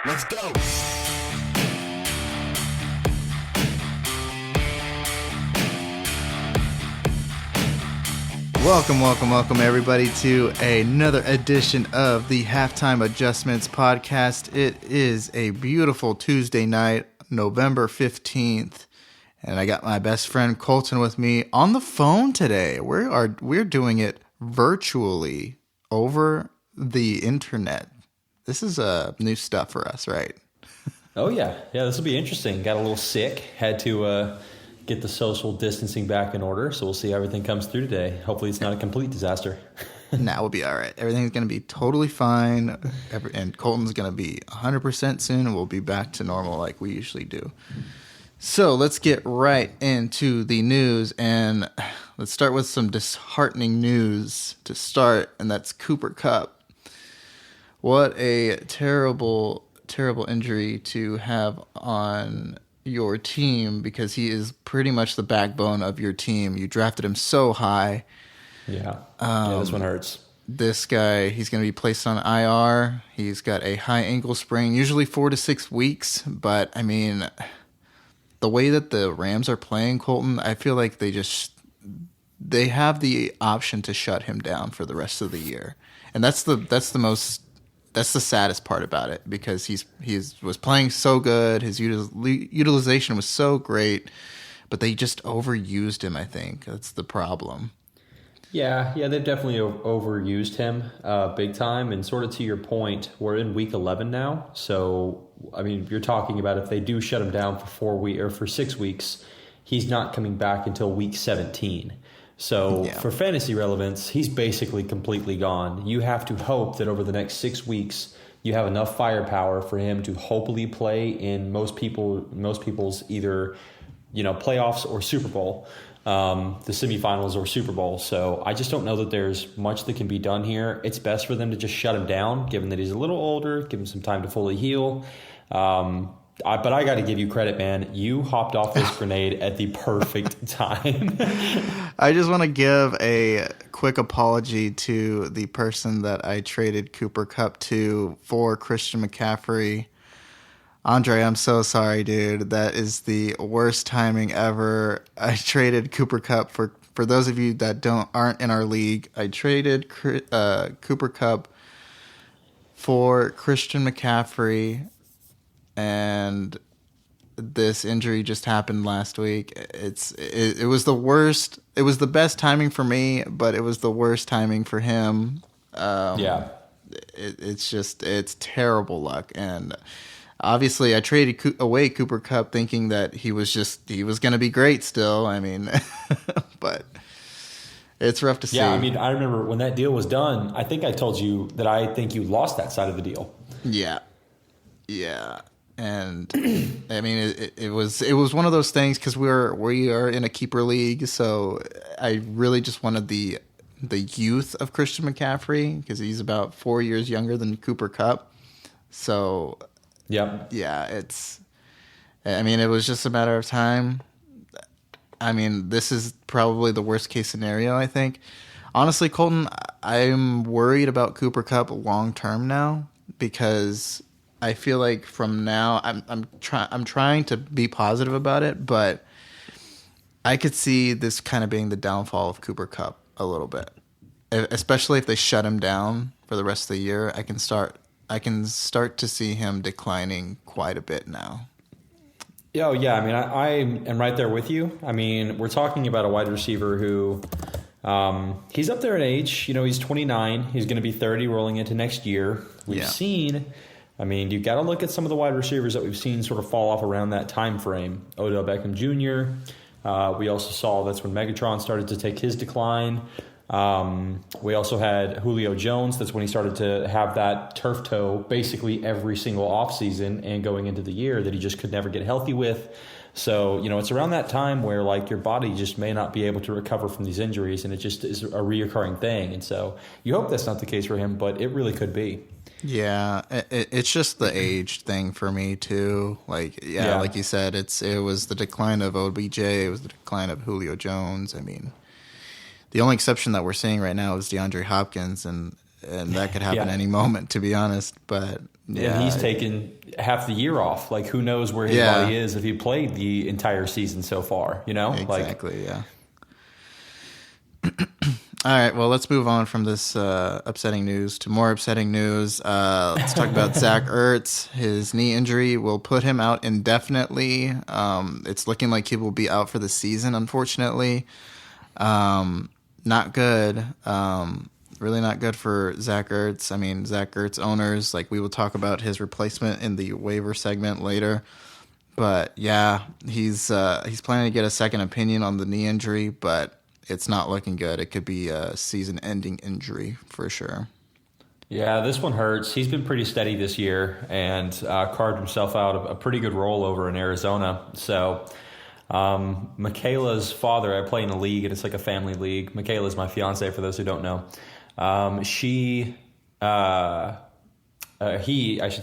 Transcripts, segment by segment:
Let's go. Welcome, everybody, to another edition of the Halftime Adjustments podcast. It is a beautiful Tuesday night, November 15th, and I got my best friend Colton with me on the phone today. We're doing it virtually over the internet. This is new stuff for us, right? Oh, yeah. Yeah, this will be interesting. Got a little sick. Had to get the social distancing back in order, so we'll see how everything comes through today. Hopefully it's not a complete disaster. Nah, we'll be all right. Everything's going to be totally fine, and Colton's going to be 100% soon, and we'll be back to normal like we usually do. So let's get right into the news, and let's start with some disheartening news to start, and that's Cooper Kupp. What a terrible injury to have on your team, because he is pretty much the backbone of your team. You drafted him so high. Yeah, this one hurts. This guy, he's going to be placed on IR. He's got a high ankle sprain, usually 4 to 6 weeks. But, I mean, the way that the Rams are playing, Colton, I feel like they have the option to shut him down for the rest of the year. And that's the saddest part about it, because he was playing so good. His utilization was so great, but they just overused him, I think. That's the problem. Yeah, they've definitely overused him big time. And sort of to your point, we're in week 11 now. So, I mean, you're talking about if they do shut him down for 6 weeks, he's not coming back until week 17. So for fantasy relevance, he's basically completely gone. You have to hope that over the next 6 weeks, you have enough firepower for him to hopefully play in most people's either, playoffs or Super Bowl, the semifinals or Super Bowl. So I just don't know that there's much that can be done here. It's best for them to just shut him down, given that he's a little older, give him some time to fully heal. But I got to give you credit, man. You hopped off this grenade at the perfect time. I just want to give a quick apology to the person that I traded Cooper Kupp to for Christian McCaffrey. Andre, I'm so sorry, dude. That is the worst timing ever. I traded Cooper Kupp for those of you that aren't in our league. I traded Cooper Kupp for Christian McCaffrey. And this injury just happened last week. It was the worst. It was the best timing for me, but it was the worst timing for him. It's terrible luck. And obviously, I traded away Cooper Kupp thinking that he was going to be great still. I mean, but it's rough to see. Yeah, I mean, I remember when that deal was done. I think I told you that I think you lost that side of the deal. Yeah. And I mean, it was one of those things, because we are in a keeper league, so I really just wanted the youth of Christian McCaffrey, because he's about 4 years younger than Cooper Kupp. So yeah, it was just a matter of time. I mean, this is probably the worst case scenario, I think. Honestly, Colton, I'm worried about Cooper Kupp long term now, because I feel like from now I'm trying to be positive about it, but I could see this kind of being the downfall of Cooper Kupp a little bit, especially if they shut him down for the rest of the year. I can start to see him declining quite a bit now. Oh yeah, I mean, I am right there with you. I mean, we're talking about a wide receiver who he's up there in age. He's 29. He's going to be 30 rolling into next year. We've seen. I mean, you got to look at some of the wide receivers that we've seen sort of fall off around that time frame. Odell Beckham Jr. We also saw that's when Megatron started to take his decline. We also had Julio Jones. That's when he started to have that turf toe basically every single offseason and going into the year that he just could never get healthy with. So, it's around that time where, like, your body just may not be able to recover from these injuries, and it just is a reoccurring thing. And so you hope that's not the case for him, but it really could be. Yeah, it's just the age thing for me too. Like you said, it was the decline of OBJ, it was the decline of Julio Jones. I mean, the only exception that we're seeing right now is DeAndre Hopkins, and and that could happen Yeah. any moment, to be honest. But yeah, And he's taken half the year off. Like, who knows where his body is if he played the entire season so far, you know? Exactly, yeah. All right, well, let's move on from this upsetting news to more upsetting news. Let's talk about Zach Ertz. His knee injury will put him out indefinitely. It's looking like he will be out for the season, unfortunately. Not good. Really not good for Zach Ertz. I mean, Zach Ertz owners, like, we will talk about his replacement in the waiver segment later. But yeah, he's planning to get a second opinion on the knee injury, but it's not looking good. It could be a season-ending injury for sure. Yeah, this one hurts. He's been pretty steady this year and carved himself out a pretty good role over in Arizona. So Michaela's father, I play in a league, and it's like a family league. Michaela's my fiance, for those who don't know. I should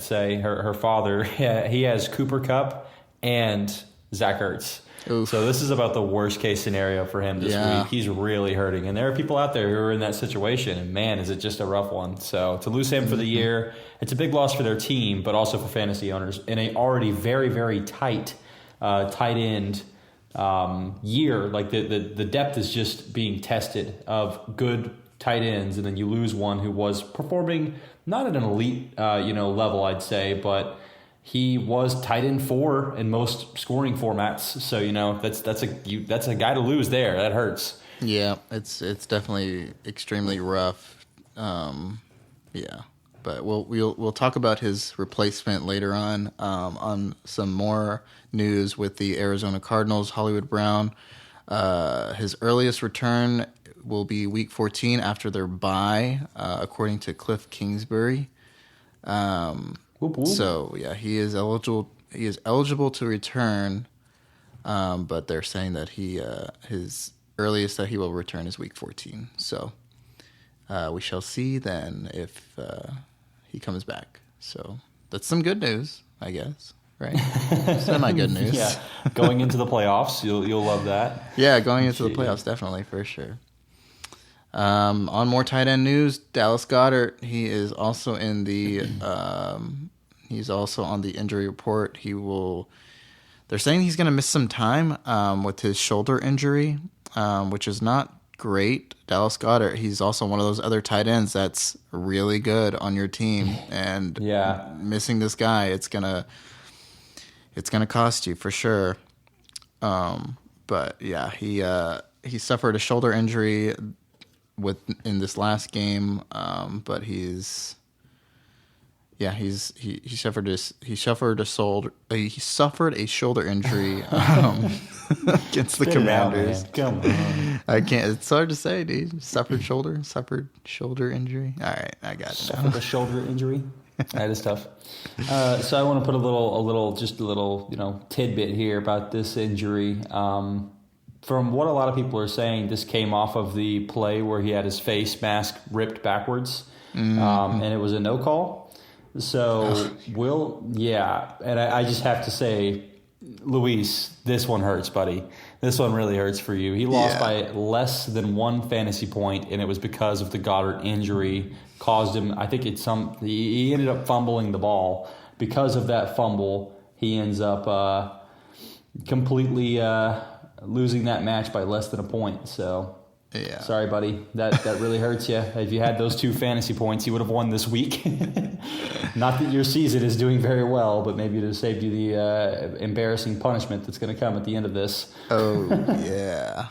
say, her father, he has Cooper Kupp and Zach Ertz. Oof. So this is about the worst case scenario for him this week. He's really hurting. And there are people out there who are in that situation, and man, is it just a rough one. So to lose him for the year, it's a big loss for their team, but also for fantasy owners in a already very, very tight end year. Like the depth is just being tested of good tight ends, and then you lose one who was performing not at an elite level, I'd say, but he was tight end 4 in most scoring formats. So that's a guy to lose there. That hurts. Yeah, it's definitely extremely rough. Yeah, but we'll talk about his replacement later on some more news with the Arizona Cardinals. Hollywood Brown, his earliest return will be week 14 after their bye, according to Cliff Kingsbury. Whoop, whoop. So yeah, he is eligible. He is eligible to return, but they're saying that his earliest that he will return is week 14. So we shall see then if he comes back. So that's some good news, I guess. Right? Semi good news. Yeah, going into the playoffs, you'll love that. Yeah, going into the playoffs, definitely, for sure. On more tight end news, Dallas Goedert, he is also in the he's also on the injury report. They're saying he's going to miss some time with his shoulder injury, which is not great. Dallas Goedert, he's also one of those other tight ends that's really good on your team, and missing this guy, it's gonna cost you for sure. But yeah, he suffered a shoulder injury in this last game, but he suffered a shoulder injury against the Commanders. Come on. I can't. It's hard to say, dude. Suffered shoulder injury. All right, I got it. Suffered a shoulder injury. That is tough. So I want to put a little tidbit here about this injury. From what a lot of people are saying, this came off of the play where he had his face mask ripped backwards, and it was a no call. So and I just have to say, Luis, this one hurts, buddy. This one really hurts for you. He lost by less than 1 fantasy point, and it was because of the Goddard injury. Caused him, I think he ended up fumbling the ball. Because of that fumble, he ends up completely losing that match by less than a point. So, sorry, buddy. That really hurts you. If you had those 2 fantasy points, you would have won this week. Not that your season is doing very well, but maybe it would have saved you the embarrassing punishment that's going to come at the end of this. Oh, yeah.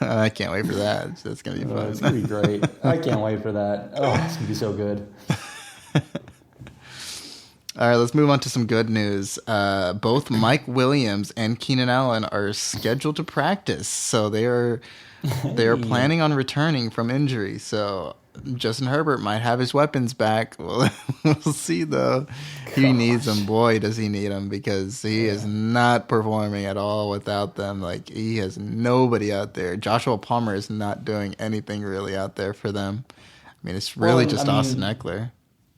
I can't wait for that. That's going to be fun. It's going to be great. I can't wait for that. Oh, it's going to be so good. All right, let's move on to some good news. Both Mike Williams and Keenan Allen are scheduled to practice, so they are planning on returning from injury. So Justin Herbert might have his weapons back. We'll see, though. He needs them. Boy, does he need them, because he is not performing at all without them. Like, he has nobody out there. Joshua Palmer is not doing anything really out there for them. I mean, it's really Austin Eckler.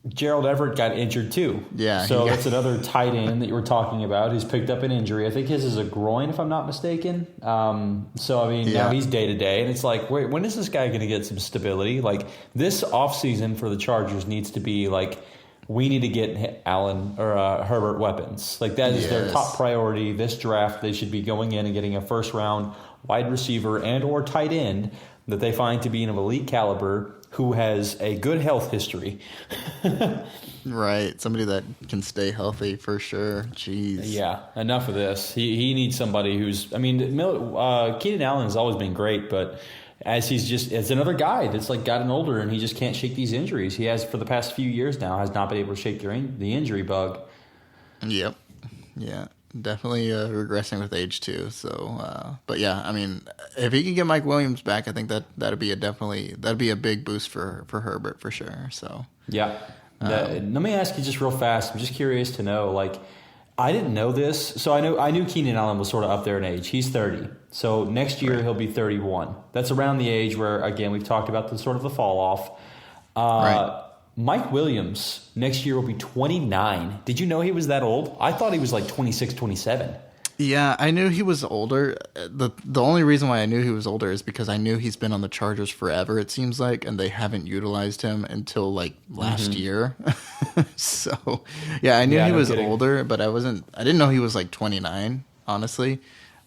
Gerald Everett got injured too. Yeah. So that's another tight end that you were talking about who's picked up an injury. I think his is a groin, if I'm not mistaken. So, I mean, now he's day-to-day. And it's like, wait, when is this guy going to get some stability? Like, this offseason for the Chargers needs to be like, we need to get Allen or Herbert weapons. Like, that is their top priority. This draft, they should be going in and getting a first-round wide receiver and or tight end that they find to be an elite caliber who has a good health history. Right. Somebody that can stay healthy for sure. Jeez. Yeah, enough of this. He needs somebody who's, I mean, Keenan Allen has always been great, but as another guy that's like gotten older and he just can't shake these injuries. He has for the past few years now has not been able to shake the injury bug. Yep. Yeah. Definitely regressing with age too. So, but yeah, I mean, if he can get Mike Williams back, I think that'd be a big boost for Herbert for sure. So yeah. Let me ask you just real fast. I'm just curious to know. Like, I didn't know this, so I knew Keenan Allen was sort of up there in age. He's 30, so next year he'll be 31. That's around the age where, again, we've talked about the sort of the fall off. Right. Mike Williams next year will be 29. Did you know he was that old? I thought he was like 26, 27. Yeah, I knew he was older. The only reason why I knew he was older is because I knew he's been on the Chargers forever, it seems like, and they haven't utilized him until like last year. So, yeah, I knew he was older, but I didn't know he was like 29, honestly.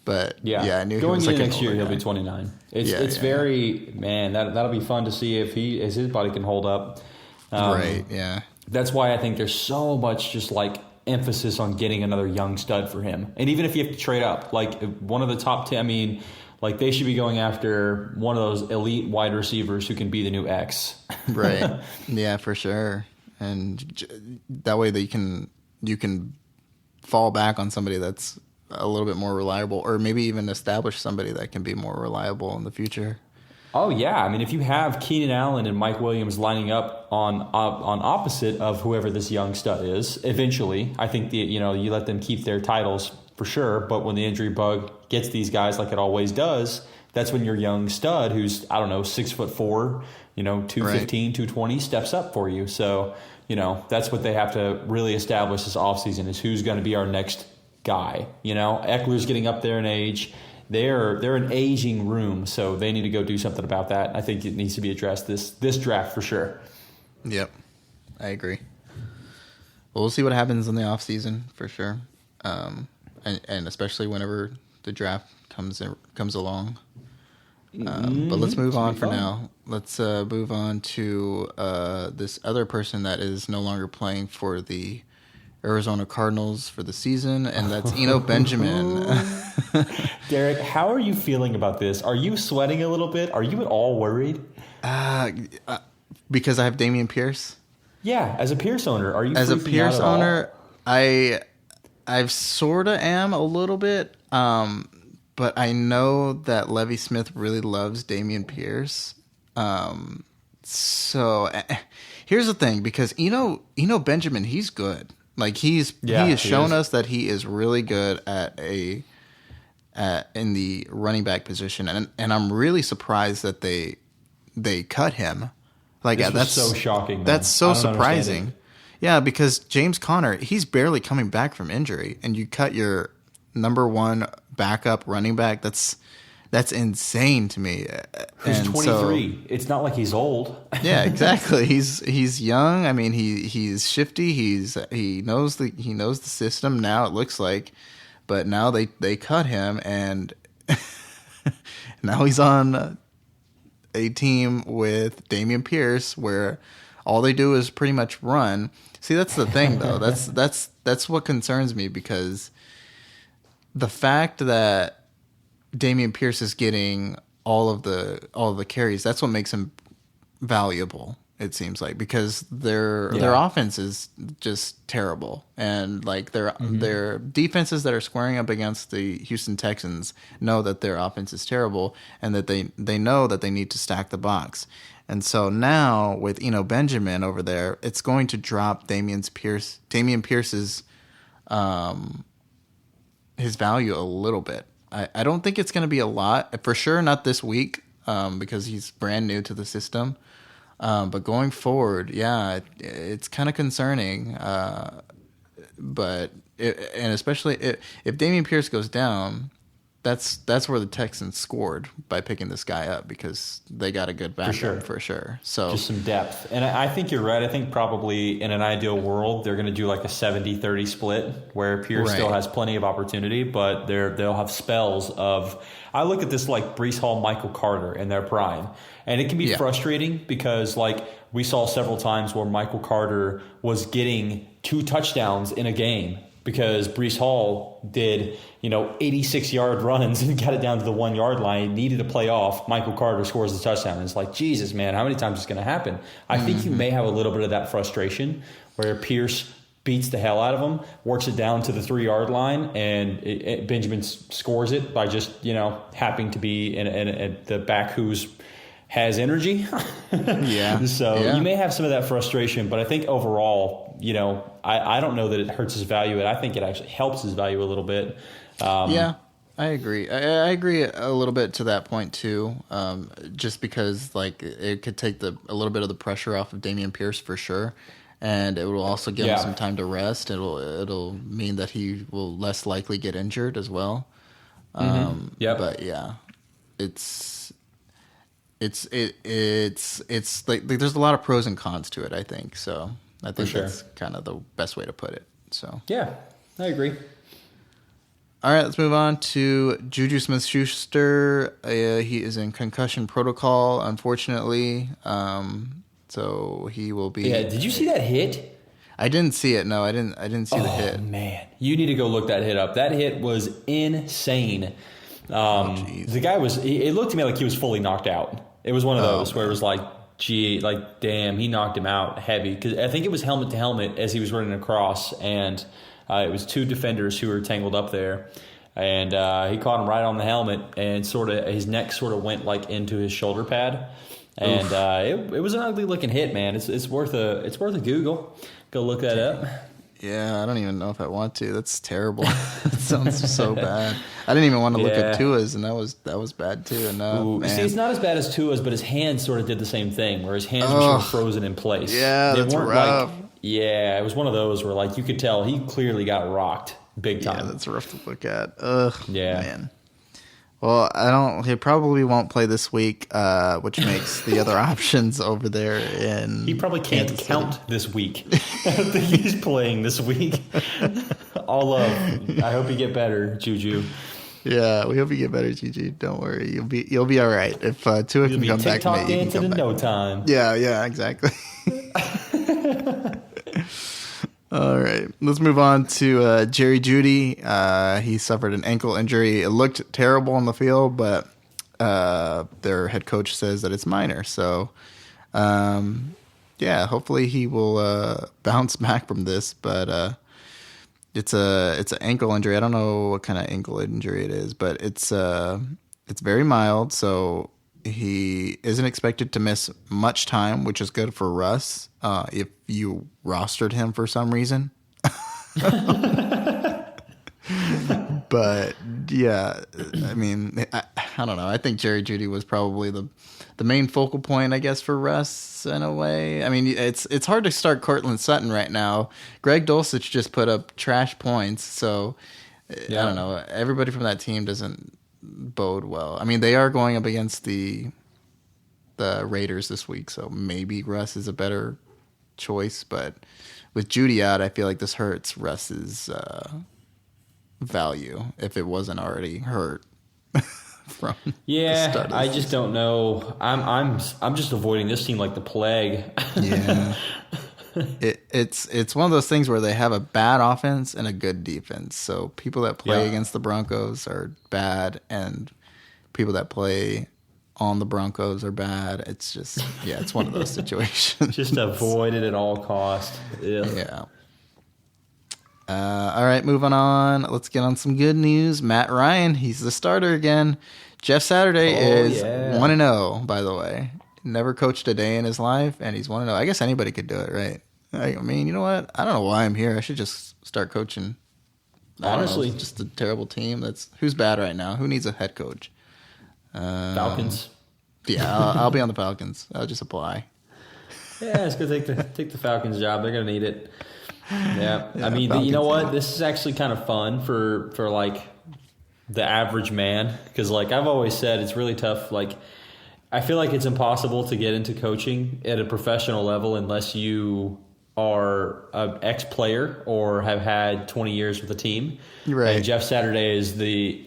But yeah, I knew he was like next year he'll be 29. It's very, man, that'll be fun to see if his body can hold up. Right, yeah. That's why I think there's so much just like emphasis on getting another young stud for him. And even if you have to trade up, like one of the top 10, I mean, like they should be going after one of those elite wide receivers who can be the new X. Right. Yeah, for sure. And that way that you can fall back on somebody that's a little bit more reliable, or maybe even establish somebody that can be more reliable in the future. Oh, yeah. I mean, if you have Keenan Allen and Mike Williams lining up on opposite of whoever this young stud is, eventually, I think you let them keep their titles for sure. But when the injury bug gets these guys like it always does, that's when your young stud, who's, 6'4", 215, 220, steps up for you. So, that's what they have to really establish this offseason is who's going to be our next guy. Eckler's getting up there in age. They're an aging room, so they need to go do something about that. I think it needs to be addressed this draft for sure. Yep, I agree. Well, we'll see what happens in the offseason for sure, and especially whenever the draft comes along. But let's move on for now. Let's move on to this other person that is no longer playing for the Arizona Cardinals for the season, and that's Eno Benjamin. Derric, how are you feeling about this? Are you sweating a little bit? Are you at all worried? Because I have Dameon Pierce. Yeah, as a Pierce owner, are you? As a Pierce owner, I sort of am a little bit, but I know that Levy Smith really loves Dameon Pierce. So here's the thing, because Eno Benjamin, he's good. Like he has shown us that he is really good in the running back position, and I'm really surprised that they cut him. Like that's so shocking. Man. That's so surprising. Yeah, because James Conner, he's barely coming back from injury, and you cut your number one backup running back. That's insane to me. He's 23. So, it's not like he's old. Yeah, exactly. He's young. I mean, he's shifty. He knows the system now. It looks like, but now they cut him, and now he's on a team with Dameon Pierce, where all they do is pretty much run. See, that's the thing, though. That's what concerns me, because the fact that Dameon Pierce is getting all of the carries, that's what makes him valuable, it seems like, because their offense is just terrible, and like their defenses that are squaring up against the Houston Texans know that their offense is terrible, and that they know that they need to stack the box. And so now with Eno Benjamin over there, it's going to drop Dameon Pierce's his value a little bit. I don't think it's going to be a lot. For sure not this week, because he's brand new to the system. But going forward, it's kind of concerning. And especially if Dameon Pierce goes down, that's where the Texans scored by picking this guy up, because they got a good backup for sure. So just some depth. And I think you're right. I think probably in an ideal world, they're going to do like a 70-30 split where Pierce still has plenty of opportunity, but they'll have spells of, I look at this like Breece Hall, Michael Carter in their prime. And it can be frustrating because like we saw several times where Michael Carter was getting 2 touchdowns in a game because Breece Hall did, 86-yard runs and got it down to the 1-yard line. He needed to play off. Michael Carter scores the touchdown. And it's like, Jesus, man, how many times is this going to happen? I think you may have a little bit of that frustration where Pierce beats the hell out of him, works it down to the 3-yard line, and Benjamin scores it by just, happening to be in the back who's has energy. So you may have some of that frustration, but I think overall, I don't know that it hurts his value, and I think it actually helps his value a little bit. I agree. I agree a little bit to that point too. Just because like it could take a little bit of the pressure off of Dameon Pierce for sure. And it will also give him some time to rest. It'll mean that he will less likely get injured as well. But yeah, it's like there's a lot of pros and cons to it, I think. So I think that's kind of the best way to put it. So yeah, I agree. All right, let's move on to Juju Smith-Schuster. He is in concussion protocol, unfortunately. So he will be. Yeah, did you see that hit? I didn't see it. No, I didn't see the hit. Oh man, you need to go look that hit up. That hit was insane. The guy it looked to me like he was fully knocked out. It was one of those where it was like, damn, he knocked him out heavy. Because I think it was helmet to helmet as he was running across, and it was 2 defenders who were tangled up there. And he caught him right on the helmet, and his neck sort of went like into his shoulder pad. And it was an ugly looking hit, man. It's worth a Google. Go look that up. Yeah, I don't even know if I want to. That's terrible. It sounds so bad. I didn't even want to look at Tua's, and that was bad too. And see, it's not as bad as Tua's, but his hands sort of did the same thing, where his hands were sort of frozen in place. Yeah, that's rough. It was one of those where like you could tell he clearly got rocked big time. Yeah, that's rough to look at. Ugh, yeah, man. Well, he probably won't play this week, which makes the other options over there in. He probably can't count this week. I don't think he's playing this week. All love. I hope you get better, Juju. Yeah, we hope you get better, Juju. Don't worry, you'll be all right. If Tua can come back, TikTok dancing in no time. Yeah, exactly. All right, let's move on to Jerry Jeudy. He suffered an ankle injury. It looked terrible on the field, but their head coach says that it's minor. So, hopefully he will bounce back from this. But it's an ankle injury. I don't know what kind of ankle injury it is, but it's very mild. So he isn't expected to miss much time, which is good for Russ if you rostered him for some reason. But yeah, I mean, I don't know. I think Jerry Jeudy was probably the main focal point, I guess, for Russ in a way. I mean, it's hard to start Cortland Sutton right now. Greg Dulcich just put up trash points, so I don't know. Everybody from that team doesn't bode well. I mean, they are going up against the Raiders this week, so maybe Russ is a better choice. But with Jeudy out, I feel like this hurts Russ's value if it wasn't already hurt from the start of I just don't know. I'm just avoiding this team like the plague. Yeah. It's one of those things where they have a bad offense and a good defense. So people that play against the Broncos are bad, and people that play on the Broncos are bad. It's just it's one of those situations. Just avoid it at all costs. Yeah. All right, moving on. Let's get on some good news. Matt Ryan, he's the starter again. Jeff Saturday is 1-0, by the way. Never coached a day in his life, and he's 1-0. I guess anybody could do it, right? I mean, you know what? I don't know why I'm here. I should just start coaching. Honestly, it's just a terrible team. Who's bad right now? Who needs a head coach? Falcons. Yeah, I'll be on the Falcons. I'll just apply. Yeah, it's gonna take the Falcons' job. They're gonna need it. Yeah, I mean, you know Falcons, what? This is actually kind of fun for like the average man, because like I've always said, it's really tough. Like, I feel like it's impossible to get into coaching at a professional level unless you are an ex-player or have had 20 years with a team. Right. And Jeff Saturday is the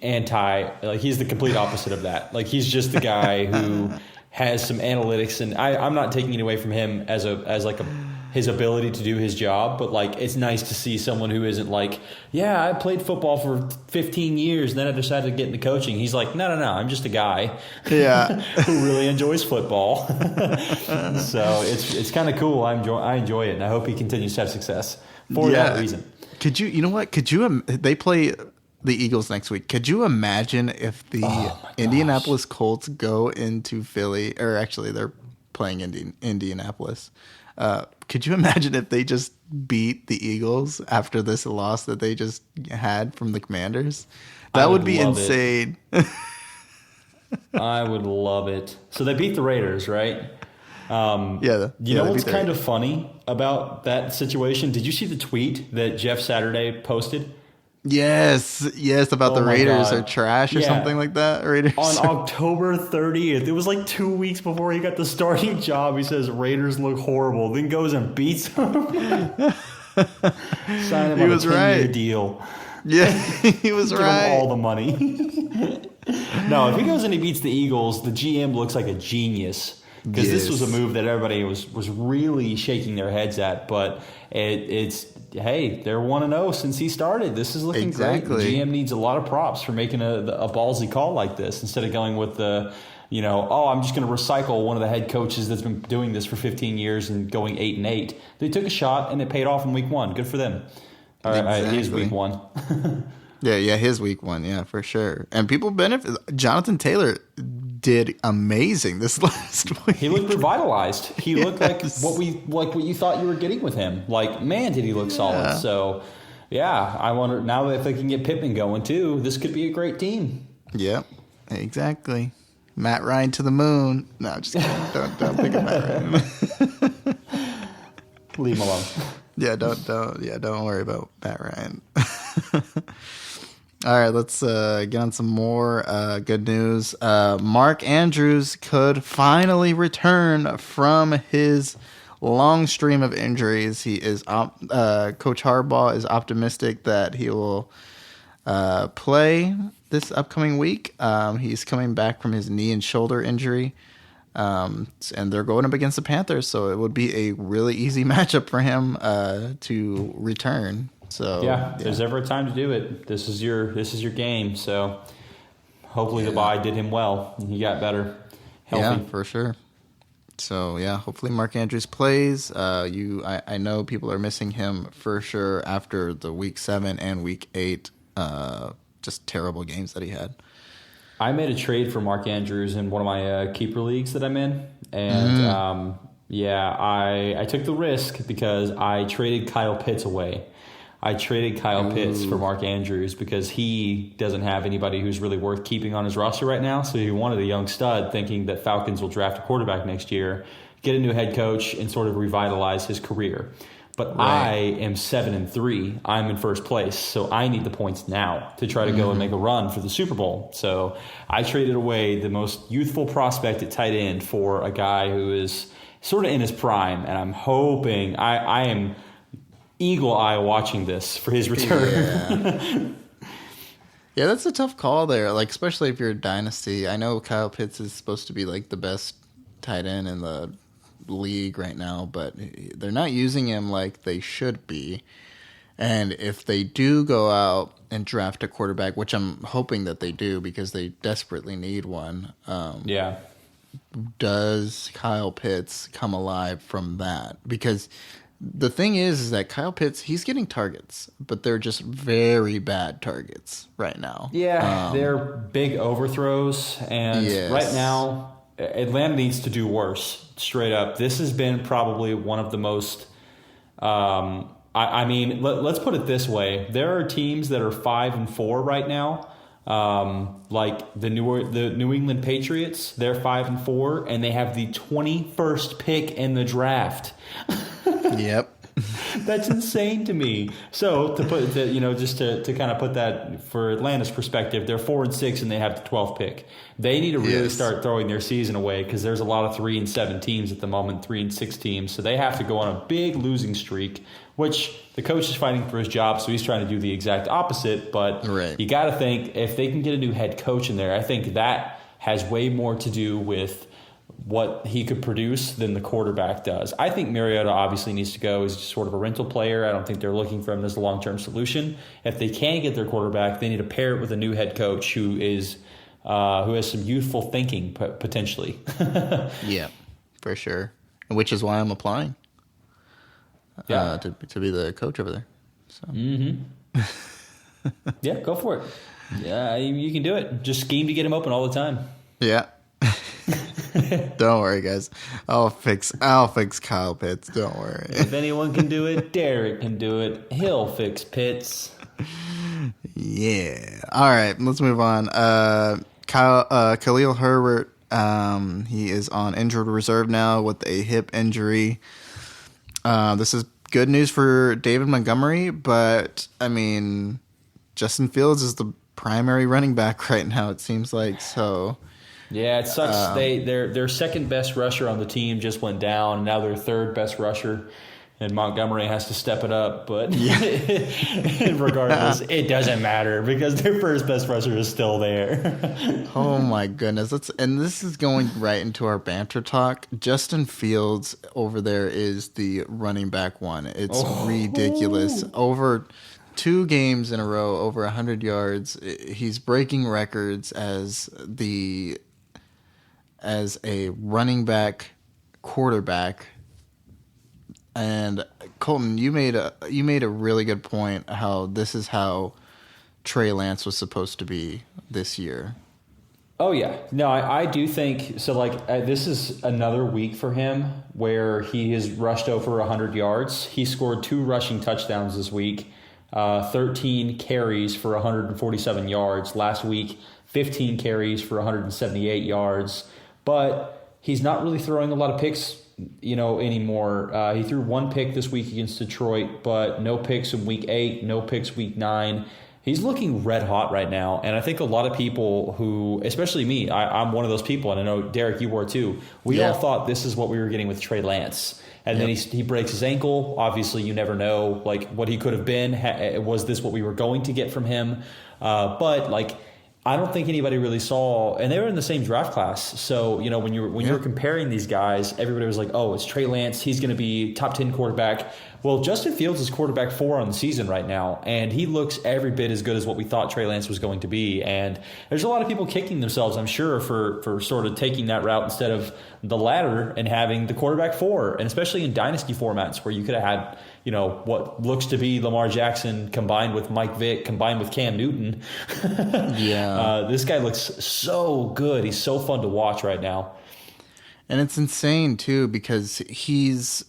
he's the complete opposite of that. Like, he's just the guy who has some analytics, and I'm not taking it away from him as his ability to do his job, but like, it's nice to see someone who isn't like, yeah, I played football for 15 years and then I decided to get into coaching. He's like, no, I'm just a guy who really enjoys football. So it's kind of cool. I enjoy it, and I hope he continues to have success for that reason. You know what? They play the Eagles next week. Could you imagine if the Indianapolis Colts go into Philly, or actually they're playing Indianapolis. Could you imagine if they just beat the Eagles after this loss that they just had from the Commanders? That would be insane. I would love it. So they beat the Raiders, right? You know what's kind of funny about that situation? Did you see the tweet that Jeff Saturday posted? Yes, about the Raiders are trash or something like that. Raiders on October 30th. It was like 2 weeks before he got the starting job. He says Raiders look horrible, then goes and beats them. Sign him on a 10-year deal. Yeah, he was Give right. him all the money. No, if he goes and he beats the Eagles, the GM looks like a genius. Because this was a move that everybody was really shaking their heads at. But it's hey, they're 1-0 since he started. This is looking great. The GM needs a lot of props for making a ballsy call like this, instead of going with the, I'm just going to recycle one of the head coaches that's been doing this for 15 years and going 8-8. They took a shot and it paid off in week 1. Good for them. All right, he's week 1. Yeah, his week 1, yeah, for sure. And people benefit. Jonathan Taylor did amazing this last week. He looked revitalized. He looked like what you thought you were getting with him. Like, man, did he look solid. So, yeah, I wonder now if they can get Pittman going too. This could be a great team. Yep, exactly. Matt Ryan to the moon. No, just kidding. Don't think of Matt Ryan. Leave him alone. Yeah, don't worry about Matt Ryan. All right, let's get on some more good news. Mark Andrews could finally return from his long stream of injuries. He is Coach Harbaugh is optimistic that he will play this upcoming week. He's coming back from his knee and shoulder injury, and they're going up against the Panthers, so it would be a really easy matchup for him to return. So if there's ever a time to do it, this is your game. So hopefully the bye did him well and he got better, healthy. Yeah, for sure. So hopefully Mark Andrews plays. I know people are missing him for sure after the week 7 and week 8 just terrible games that he had. I made a trade for Mark Andrews in one of my keeper leagues that I'm in, and I took the risk because I traded Kyle Pitts away. I traded Kyle Pitts for Mark Andrews because he doesn't have anybody who's really worth keeping on his roster right now. So he wanted a young stud, thinking that Falcons will draft a quarterback next year, get a new head coach, and sort of revitalize his career. But I am 7-3. I'm in first place, so I need the points now to try to go and make a run for the Super Bowl. So I traded away the most youthful prospect at tight end for a guy who is sort of in his prime, and I'm hoping I am eagle eye watching this for his return. Yeah, that's a tough call there. Like, especially if you're a dynasty. I know Kyle Pitts is supposed to be like the best tight end in the league right now, but they're not using him like they should be. And if they do go out and draft a quarterback, which I'm hoping that they do because they desperately need one, does Kyle Pitts come alive from that? Because the thing is that Kyle Pitts, he's getting targets, but they're just very bad targets right now. Yeah, they're big overthrows, and right now Atlanta needs to do worse, straight up. This has been probably one of the most let's put it this way. There are teams that are 5-4 right now Like the New England Patriots, they're 5-4, and they have the 21st pick in the draft. Yep. That's insane to me. So to put just to kind of put that for Atlanta's perspective, they're 4-6 and they have the 12th pick. They need to really start throwing their season away because there's a lot of 3-7 teams at the moment, 3-6 teams. So they have to go on a big losing streak, which the coach is fighting for his job, so he's trying to do the exact opposite. But you got to think if they can get a new head coach in there, I think that has way more to do with what he could produce than the quarterback does. I think Mariota obviously needs to go as sort of a rental player. I don't think they're looking for him as a long-term solution. If they can get their quarterback, they need to pair it with a new head coach who has some youthful thinking potentially. Yeah, for sure. Which is why I'm applying to be the coach over there. So. Yeah, go for it. Yeah, you can do it. Just scheme to get him open all the time. Yeah. Don't worry, guys. I'll fix Kyle Pitts. Don't worry. If anyone can do it, Derric can do it. He'll fix Pitts. Yeah. All right, let's move on. Khalil Herbert, he is on injured reserve now with a hip injury. This is good news for David Montgomery, but I mean, Justin Fields is the primary running back right now, it seems like. So yeah, it sucks. Their second best rusher on the team just went down, and now their third best rusher, and Montgomery has to step it up. But regardless, it doesn't matter because their first best rusher is still there. Oh my goodness! And this is going right into our banter talk. Justin Fields over there is the running back one. It's ridiculous. Over 2 games in a row, over 100 yards. He's breaking records as a running back quarterback. And Colton, you made a really good point how this is how Trey Lance was supposed to be this year. Oh yeah, no, I do think so. Like this is another week for him where he has rushed over 100 yards. He scored 2 rushing touchdowns this week, 13 carries for 147 yards. Last week, 15 carries for 178 yards. But he's not really throwing a lot of picks, anymore. He threw 1 pick this week against Detroit, but no picks in week 8, no picks week 9. He's looking red hot right now, and I think a lot of people who, especially me, I'm one of those people, and I know, Derric, you were too, we all thought this is what we were getting with Trey Lance. And then he breaks his ankle. Obviously, you never know what he could have been. Was this what we were going to get from him? But I don't think anybody really saw, and they were in the same draft class. So, when you were comparing these guys, everybody was like, oh, it's Trey Lance. He's going to be top 10 quarterback. Well, Justin Fields is quarterback 4 on the season right now, and he looks every bit as good as what we thought Trey Lance was going to be. And there's a lot of people kicking themselves, I'm sure, for sort of taking that route instead of the latter and having the quarterback 4, and especially in dynasty formats where you could have had, what looks to be Lamar Jackson combined with Mike Vick combined with Cam Newton. This guy looks so good. He's so fun to watch right now. And it's insane too because he's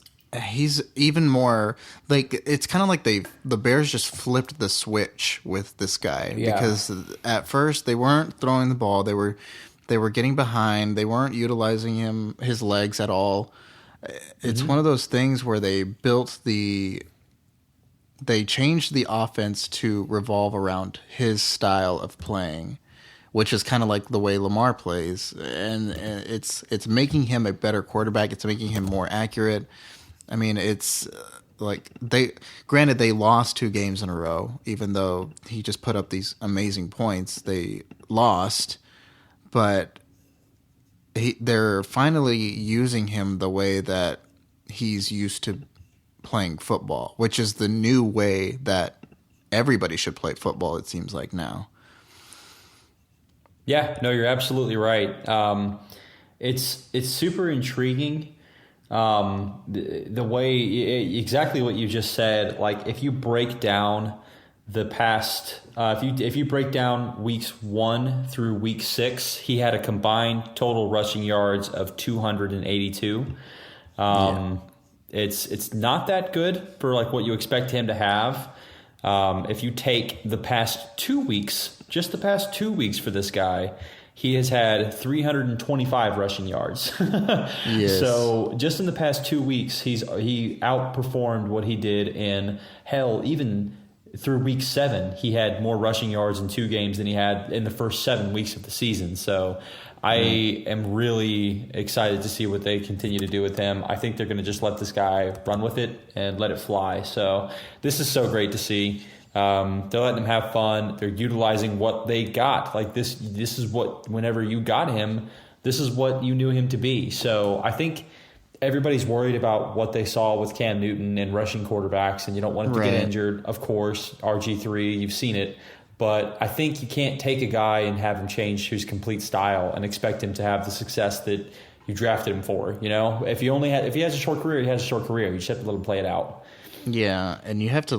even more it's kind of like the Bears just flipped the switch with this guy because at first they weren't throwing the ball. They were getting behind. They weren't utilizing his legs at all. It's one of those things where they changed the offense to revolve around his style of playing, which is kind of like the way Lamar plays, and it's making him a better quarterback. It's making him more accurate. I mean, it's they lost 2 games in a row, even though he just put up these amazing points. They lost, but they're finally using him the way that he's used to playing football, which is the new way that everybody should play football, it seems like now. Yeah, no, you're absolutely right. It's super intriguing. The way exactly what you just said, if you break down the past, if you break down weeks 1 through week 6, he had a combined total rushing yards of 282. It's not that good for what you expect him to have. If you take the past 2 weeks just the past 2 weeks for this guy, he has had 325 rushing yards. Yes. So just in the past 2 weeks, he outperformed what he did in even through week 7. He had more rushing yards in 2 games than he had in the first 7 weeks of the season. So I am really excited to see what they continue to do with him. I think they're going to just let this guy run with it and let it fly. So this is so great to see. They're letting him have fun. They're utilizing what they got. Like this is what, whenever you got him, this is what you knew him to be. So I think everybody's worried about what they saw with Cam Newton and rushing quarterbacks, and you don't want him to get injured. Of course, RG3, you've seen it. But I think you can't take a guy and have him change his complete style and expect him to have the success that you drafted him for. You know, if he has a short career, he has a short career. You just have to let him play it out. Yeah, and you have to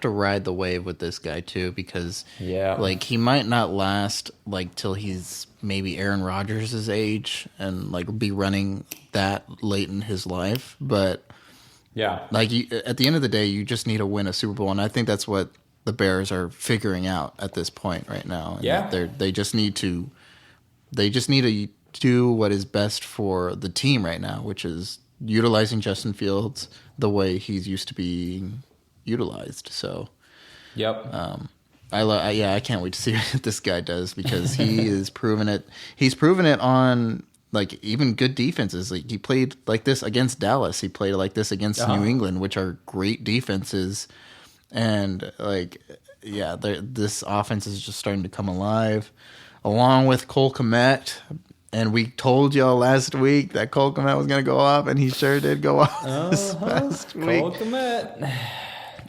ride the wave with this guy too, because like he might not last like till he's maybe Aaron Rodgers' age and like be running that late in his life, but like at the end of the day, you just need to win a Super Bowl, and I think that's what the Bears are figuring out at this point right now. And they just need to do what is best for the team right now, which is utilizing Justin Fields the way he's used to being utilized. So, I can't wait to see what this guy does, because he is proven it. He's proven it on like even good defenses. Like he played like this against Dallas. He played like this against New England, which are great defenses. And like, this offense is just starting to come alive, along with Cole Kmet. And we told y'all last week that Colton Kupp was going to go off, and he sure did go off this past week. Colton Kupp.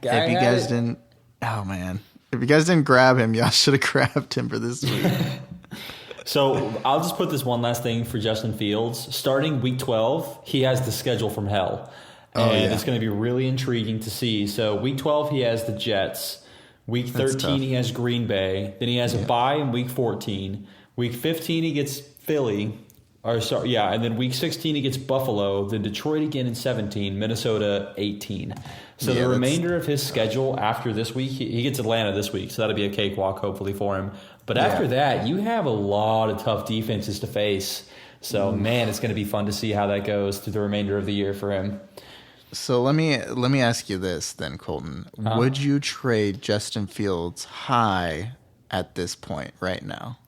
If you guys didn't, if you guys didn't grab him, y'all should have grabbed him for this week. So I'll just put this one last thing for Justin Fields. Starting week 12, he has the schedule from hell. And it's going to be really intriguing to see. So week 12, he has the Jets. Week 13, he has Green Bay. Then he has a bye in week 14. Week 15, he gets Philly. And then week 16, he gets Buffalo. Then Detroit again in 17. Minnesota 18. So the remainder of his schedule after this week, he gets Atlanta this week. So that'll be a cakewalk, hopefully, for him. But after that, you have a lot of tough defenses to face. So, man, it's going to be fun to see how that goes through the remainder of the year for him. So let me ask you this then, Colton. Would you trade Justin Fields high at this point right now?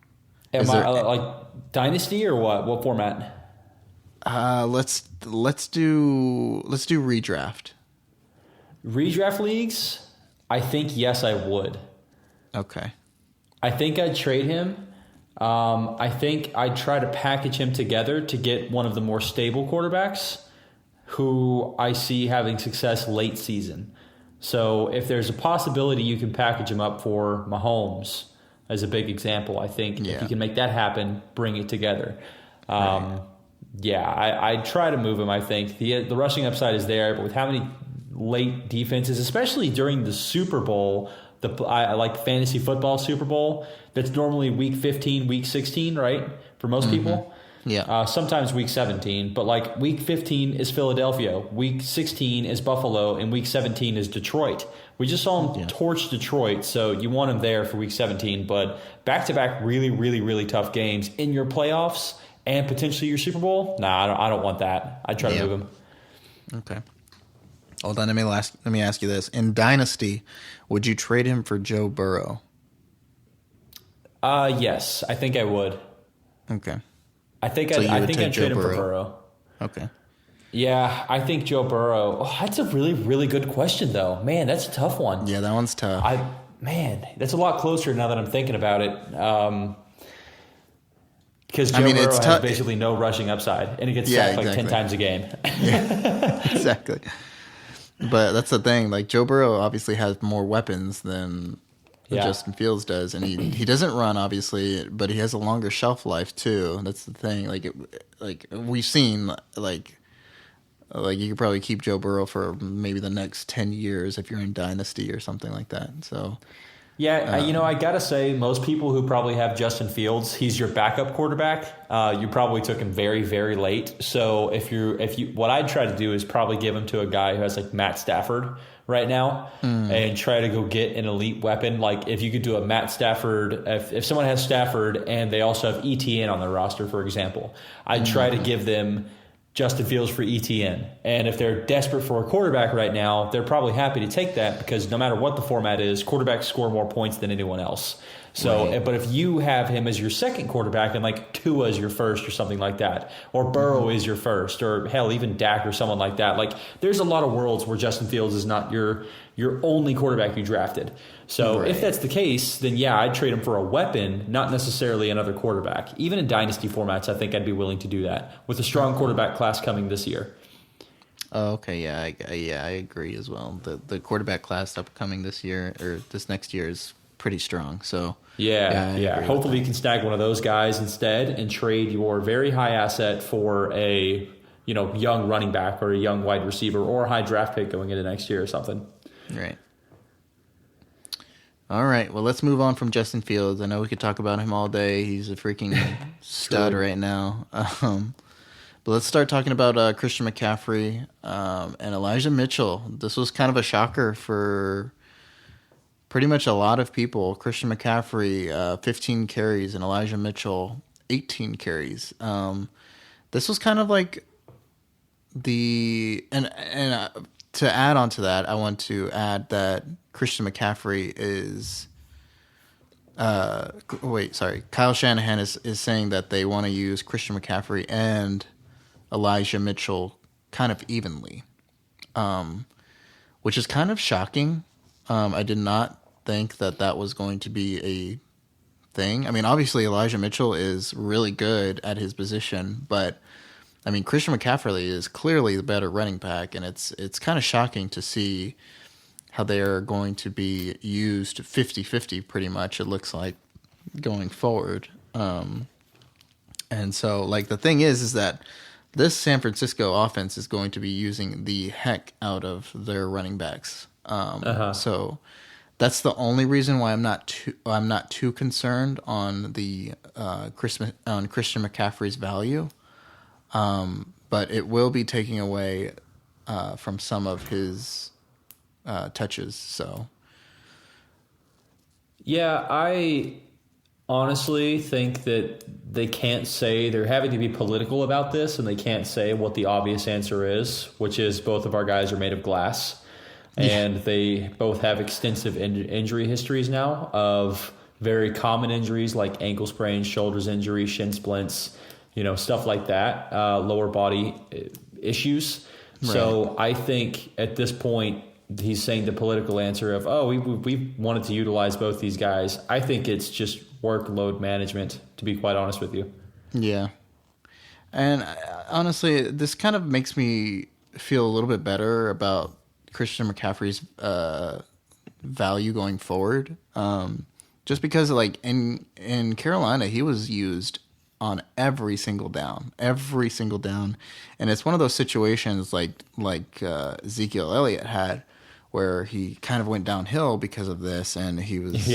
Am I like dynasty or what? What format? Let's do redraft. Redraft leagues? I think yes, I would. Okay. I think I'd trade him. I think I'd try to package him together to get one of the more stable quarterbacks who I see having success late season. So if there's a possibility you can package him up for Mahomes as a big example, I think if you can make that happen, bring it together. I'd try to move him, I think. The rushing upside is there, but with how many late defenses, especially during the Super Bowl, I like fantasy football Super Bowl, that's normally week 15, week 16, right? For most people. Yeah. Sometimes week 17, but like week 15 is Philadelphia, week 16 is Buffalo, and week 17 is Detroit. We just saw him torch Detroit, so you want him there for week 17, but back-to-back really, really, really tough games in your playoffs and potentially your Super Bowl? Nah, I don't want that. I'd try to move him. Okay. Hold on, let me ask you this. In Dynasty, would you trade him for Joe Burrow? Yes, I think I would. Okay. I think I'd trade him for Burrow. Okay. Yeah, I think Joe Burrow. Oh, that's a really, really good question, though. Man, that's a tough one. Yeah, that one's tough. That's a lot closer now that I'm thinking about it. Because Joe Burrow has basically no rushing upside, and he gets sacked like 10 times a game. Exactly. But that's the thing. Like, Joe Burrow obviously has more weapons than Justin Fields does, and he doesn't run, obviously, but he has a longer shelf life too. That's the thing. Like we've seen, like you could probably keep Joe Burrow for maybe the next 10 years if you're in Dynasty or something like that. So Yeah, I gotta say, most people who probably have Justin Fields, he's your backup quarterback. You probably took him very, very late. So what I'd try to do is probably give him to a guy who has like Matt Stafford right now, and try to go get an elite weapon. Like if you could do a Matt Stafford, if someone has Stafford and they also have ETN on their roster, for example, I'd try to give them Justin Fields for ETN. And if they're desperate for a quarterback right now, they're probably happy to take that because no matter what the format is, quarterbacks score more points than anyone else. So, right. But if you have him as your second quarterback and like Tua is your first or something like that, or Burrow is your first, or hell, even Dak or someone like that, like there's a lot of worlds where Justin Fields is not your only quarterback you drafted. So if that's the case, then yeah, I'd trade him for a weapon, not necessarily another quarterback. Even in dynasty formats, I think I'd be willing to do that with a strong quarterback class coming this year. Oh, okay, yeah, I agree as well. The quarterback class upcoming this year or this next year is pretty strong. So yeah. Hopefully you can snag one of those guys instead and trade your very high asset for a young running back or a young wide receiver or a high draft pick going into next year or something. Right. All right. Well, let's move on from Justin Fields. I know we could talk about him all day. He's a freaking stud right now. But let's start talking about Christian McCaffrey and Elijah Mitchell. This was kind of a shocker for pretty much a lot of people. Christian McCaffrey, 15 carries, and Elijah Mitchell, 18 carries. This was kind of like to add on to that, I want to add that Christian McCaffrey is Kyle Shanahan is saying that they want to use Christian McCaffrey and Elijah Mitchell kind of evenly, which is kind of shocking. I did not think that was going to be a thing. I mean, obviously Elijah Mitchell is really good at his position, but I mean, Christian McCaffrey is clearly the better running back, and it's kind of shocking to see how they are going to be used 50-50 pretty much, it looks like, going forward. And so, like, the thing is that this San Francisco offense is going to be using the heck out of their running backs. So that's the only reason why I'm not too concerned on the Christian McCaffrey's value. But it will be taking away from some of his touches. So, yeah, I honestly think that they can't say they're having to be political about this, and they can't say what the obvious answer is, which is both of our guys are made of glass, and they both have extensive injury histories now of very common injuries like ankle sprains, shoulders injuries, shin splints. Stuff like that, lower body issues. Right. So I think at this point, he's saying the political answer of, we wanted to utilize both these guys. I think it's just workload management, to be quite honest with you. Yeah. And honestly, this kind of makes me feel a little bit better about Christian McCaffrey's value going forward. Just because, like, in Carolina, he was used on every single down, and it's one of those situations like Ezekiel Elliott had, where he kind of went downhill because of this, and he was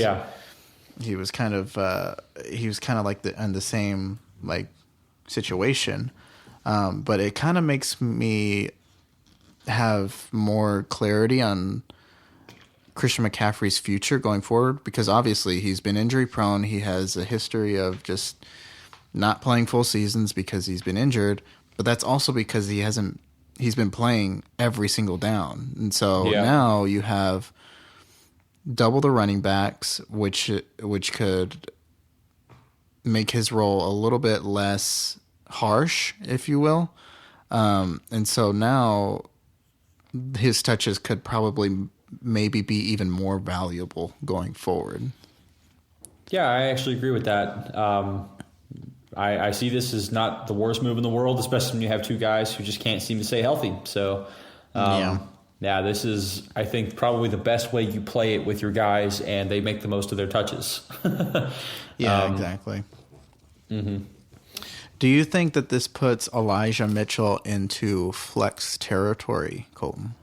kind of like in the same like situation, but it kind of makes me have more clarity on Christian McCaffrey's future going forward, because obviously he's been injury prone. He has a history of just not playing full seasons because he's been injured, but that's also because he's been playing every single down. And so now you have double the running backs, which could make his role a little bit less harsh, if you will. And so now his touches could probably maybe be even more valuable going forward. Yeah, I actually agree with that. I see this as not the worst move in the world, especially when you have two guys who just can't seem to stay healthy. So, this is, I think, probably the best way you play it with your guys, and they make the most of their touches. Exactly. Mm-hmm. Do you think that this puts Elijah Mitchell into flex territory, Colton?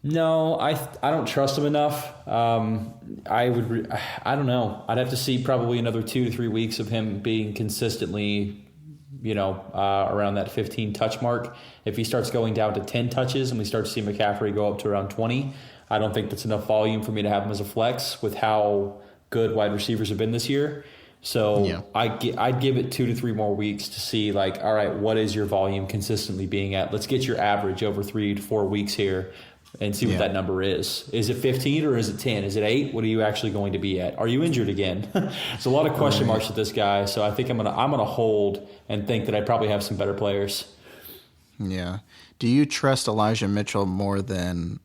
No, I don't trust him enough. I don't know. I'd have to see probably another 2 to 3 weeks of him being consistently, around that 15 touch mark. If he starts going down to 10 touches and we start to see McCaffrey go up to around 20, I don't think that's enough volume for me to have him as a flex with how good wide receivers have been this year. So yeah. I'd give it 2 to 3 more weeks to see, like, all right, what is your volume consistently being at? Let's get your average over 3 to 4 weeks here and see what that number is. Is it 15 or is it 10? Is it 8? What are you actually going to be at? Are you injured again? There's a lot of question marks with this guy, so I think I'm gonna hold and think that I probably have some better players. Yeah. Do you trust Elijah Mitchell more than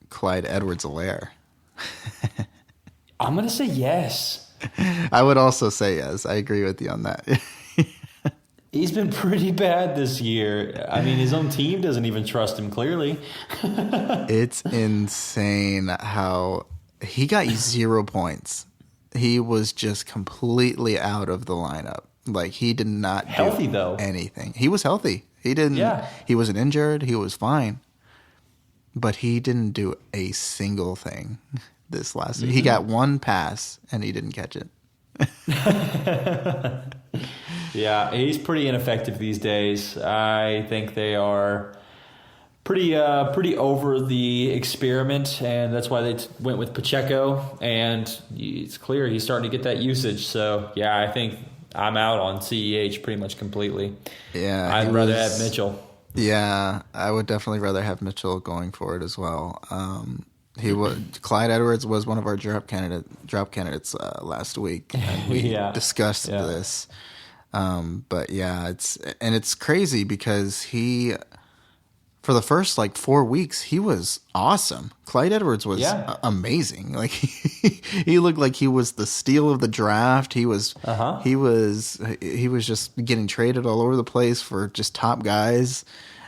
Clyde Edwards-Helaire? I'm gonna say yes. I would also say yes. I agree with you on that. He's been pretty bad this year. I mean, his own team doesn't even trust him, clearly. It's insane how he got 0 points. He was just completely out of the lineup. Like, he did not do anything. He was healthy. He didn't. Yeah. He wasn't injured. He was fine. But he didn't do a single thing this last week. He got 1 pass, and he didn't catch it. Yeah, he's pretty ineffective these days. I think they are pretty over the experiment, and that's why they went with Pacheco. And it's clear he's starting to get that usage. So yeah, I think I'm out on CEH pretty much completely. Yeah, I'd rather have Mitchell. Yeah, I would definitely rather have Mitchell going forward as well. Clyde Edwards was one of our drop candidates last week, and we discussed this. But yeah, it's crazy because he, for the first 4 weeks, he was awesome. Clyde Edwards was amazing. Like he looked like he was the steal of the draft. He was just getting traded all over the place for just top guys,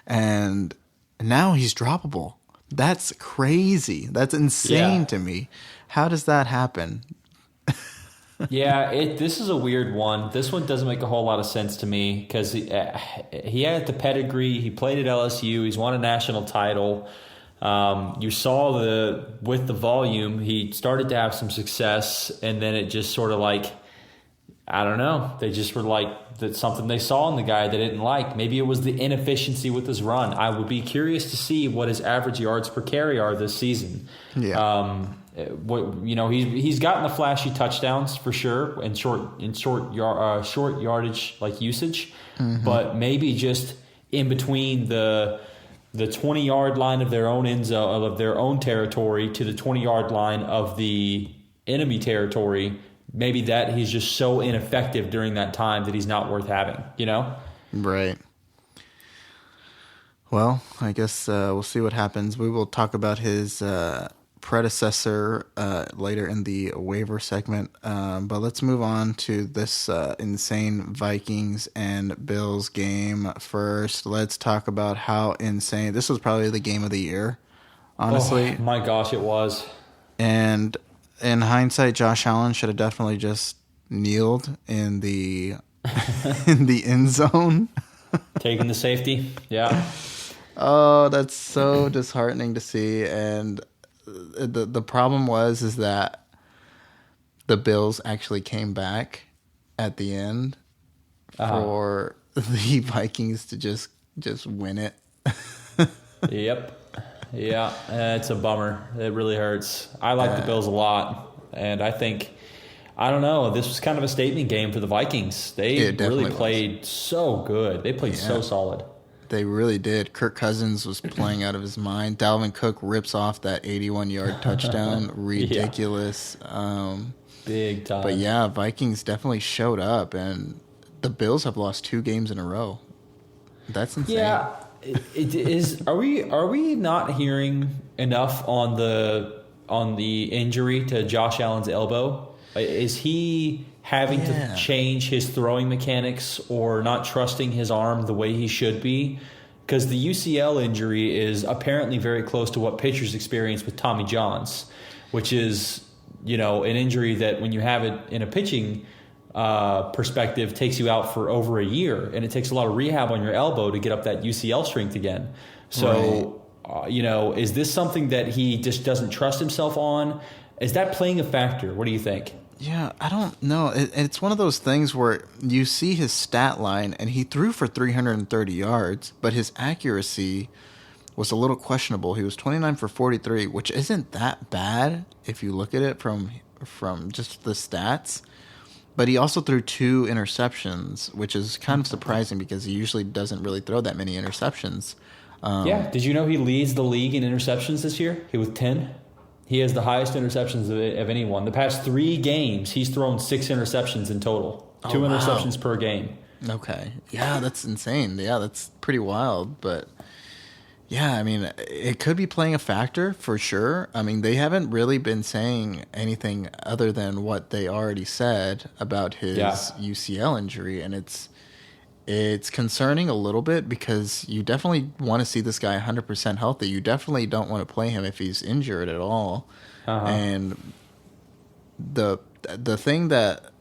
and now he's droppable. That's crazy. That's insane to me. How does that happen? This is a weird one. This one doesn't make a whole lot of sense to me because he had the pedigree. He played at LSU. He's won a national title. You saw with the volume, he started to have some success, and then it just sort of I don't know. They just were that's something they saw in the guy they didn't like. Maybe it was the inefficiency with his run. I would be curious to see what his average yards per carry are this season. Yeah. He's gotten the flashy touchdowns for sure and short yardage usage, but maybe just in between the 20-yard line of their own end zone of their own territory to the 20-yard line of the enemy territory. Maybe that he's just so ineffective during that time that he's not worth having. Right. Well, I guess we'll see what happens. We will talk about his predecessor later in the waiver segment. But let's move on to this insane Vikings and Bills game first. Let's talk about how insane. This was probably the game of the year, honestly. Oh, my gosh, it was. And in hindsight, Josh Allen should have definitely just kneeled in the in the end zone. Taking the safety. Yeah. Oh, that's so disheartening to see. And the problem is that the Bills actually came back at the end for the Vikings to just win it. Yep. Yeah, it's a bummer. It really hurts. I like the Bills a lot, and I think, I don't know, this was kind of a statement game for the Vikings. They really played so good. They played so solid. They really did. Kirk Cousins was playing out of his mind. Dalvin Cook rips off that 81-yard touchdown. Ridiculous. Big time. But yeah, Vikings definitely showed up, and the Bills have lost 2 games in a row. That's insane. Yeah. It is. Are we not hearing enough on the injury to Josh Allen's elbow? Is he having to change his throwing mechanics or not trusting his arm the way he should be? Because the UCL injury is apparently very close to what pitchers experience with Tommy John's, which is an injury that when you have it in a pitching perspective takes you out for over a year, and it takes a lot of rehab on your elbow to get up that UCL strength again. So Is this something that he just doesn't trust himself on? Is that playing a factor? What do you think? Yeah, I don't know. It's one of those things where you see his stat line, and he threw for 330 yards, but his accuracy was a little questionable. He was 29 for 43, which isn't that bad if you look at it from just the stats. But he also threw 2 interceptions, which is kind of surprising because he usually doesn't really throw that many interceptions. Did you know he leads the league in interceptions this year? He with 10. He has the highest interceptions of anyone. The past 3 games, he's thrown 6 interceptions in total. 2 interceptions per game. Okay. Yeah, that's insane. Yeah, that's pretty wild. But, yeah, I mean, it could be playing a factor for sure. I mean, they haven't really been saying anything other than what they already said about his UCL injury. And it's concerning a little bit because you definitely want to see this guy 100% healthy. You definitely don't want to play him if he's injured at all. And the thing that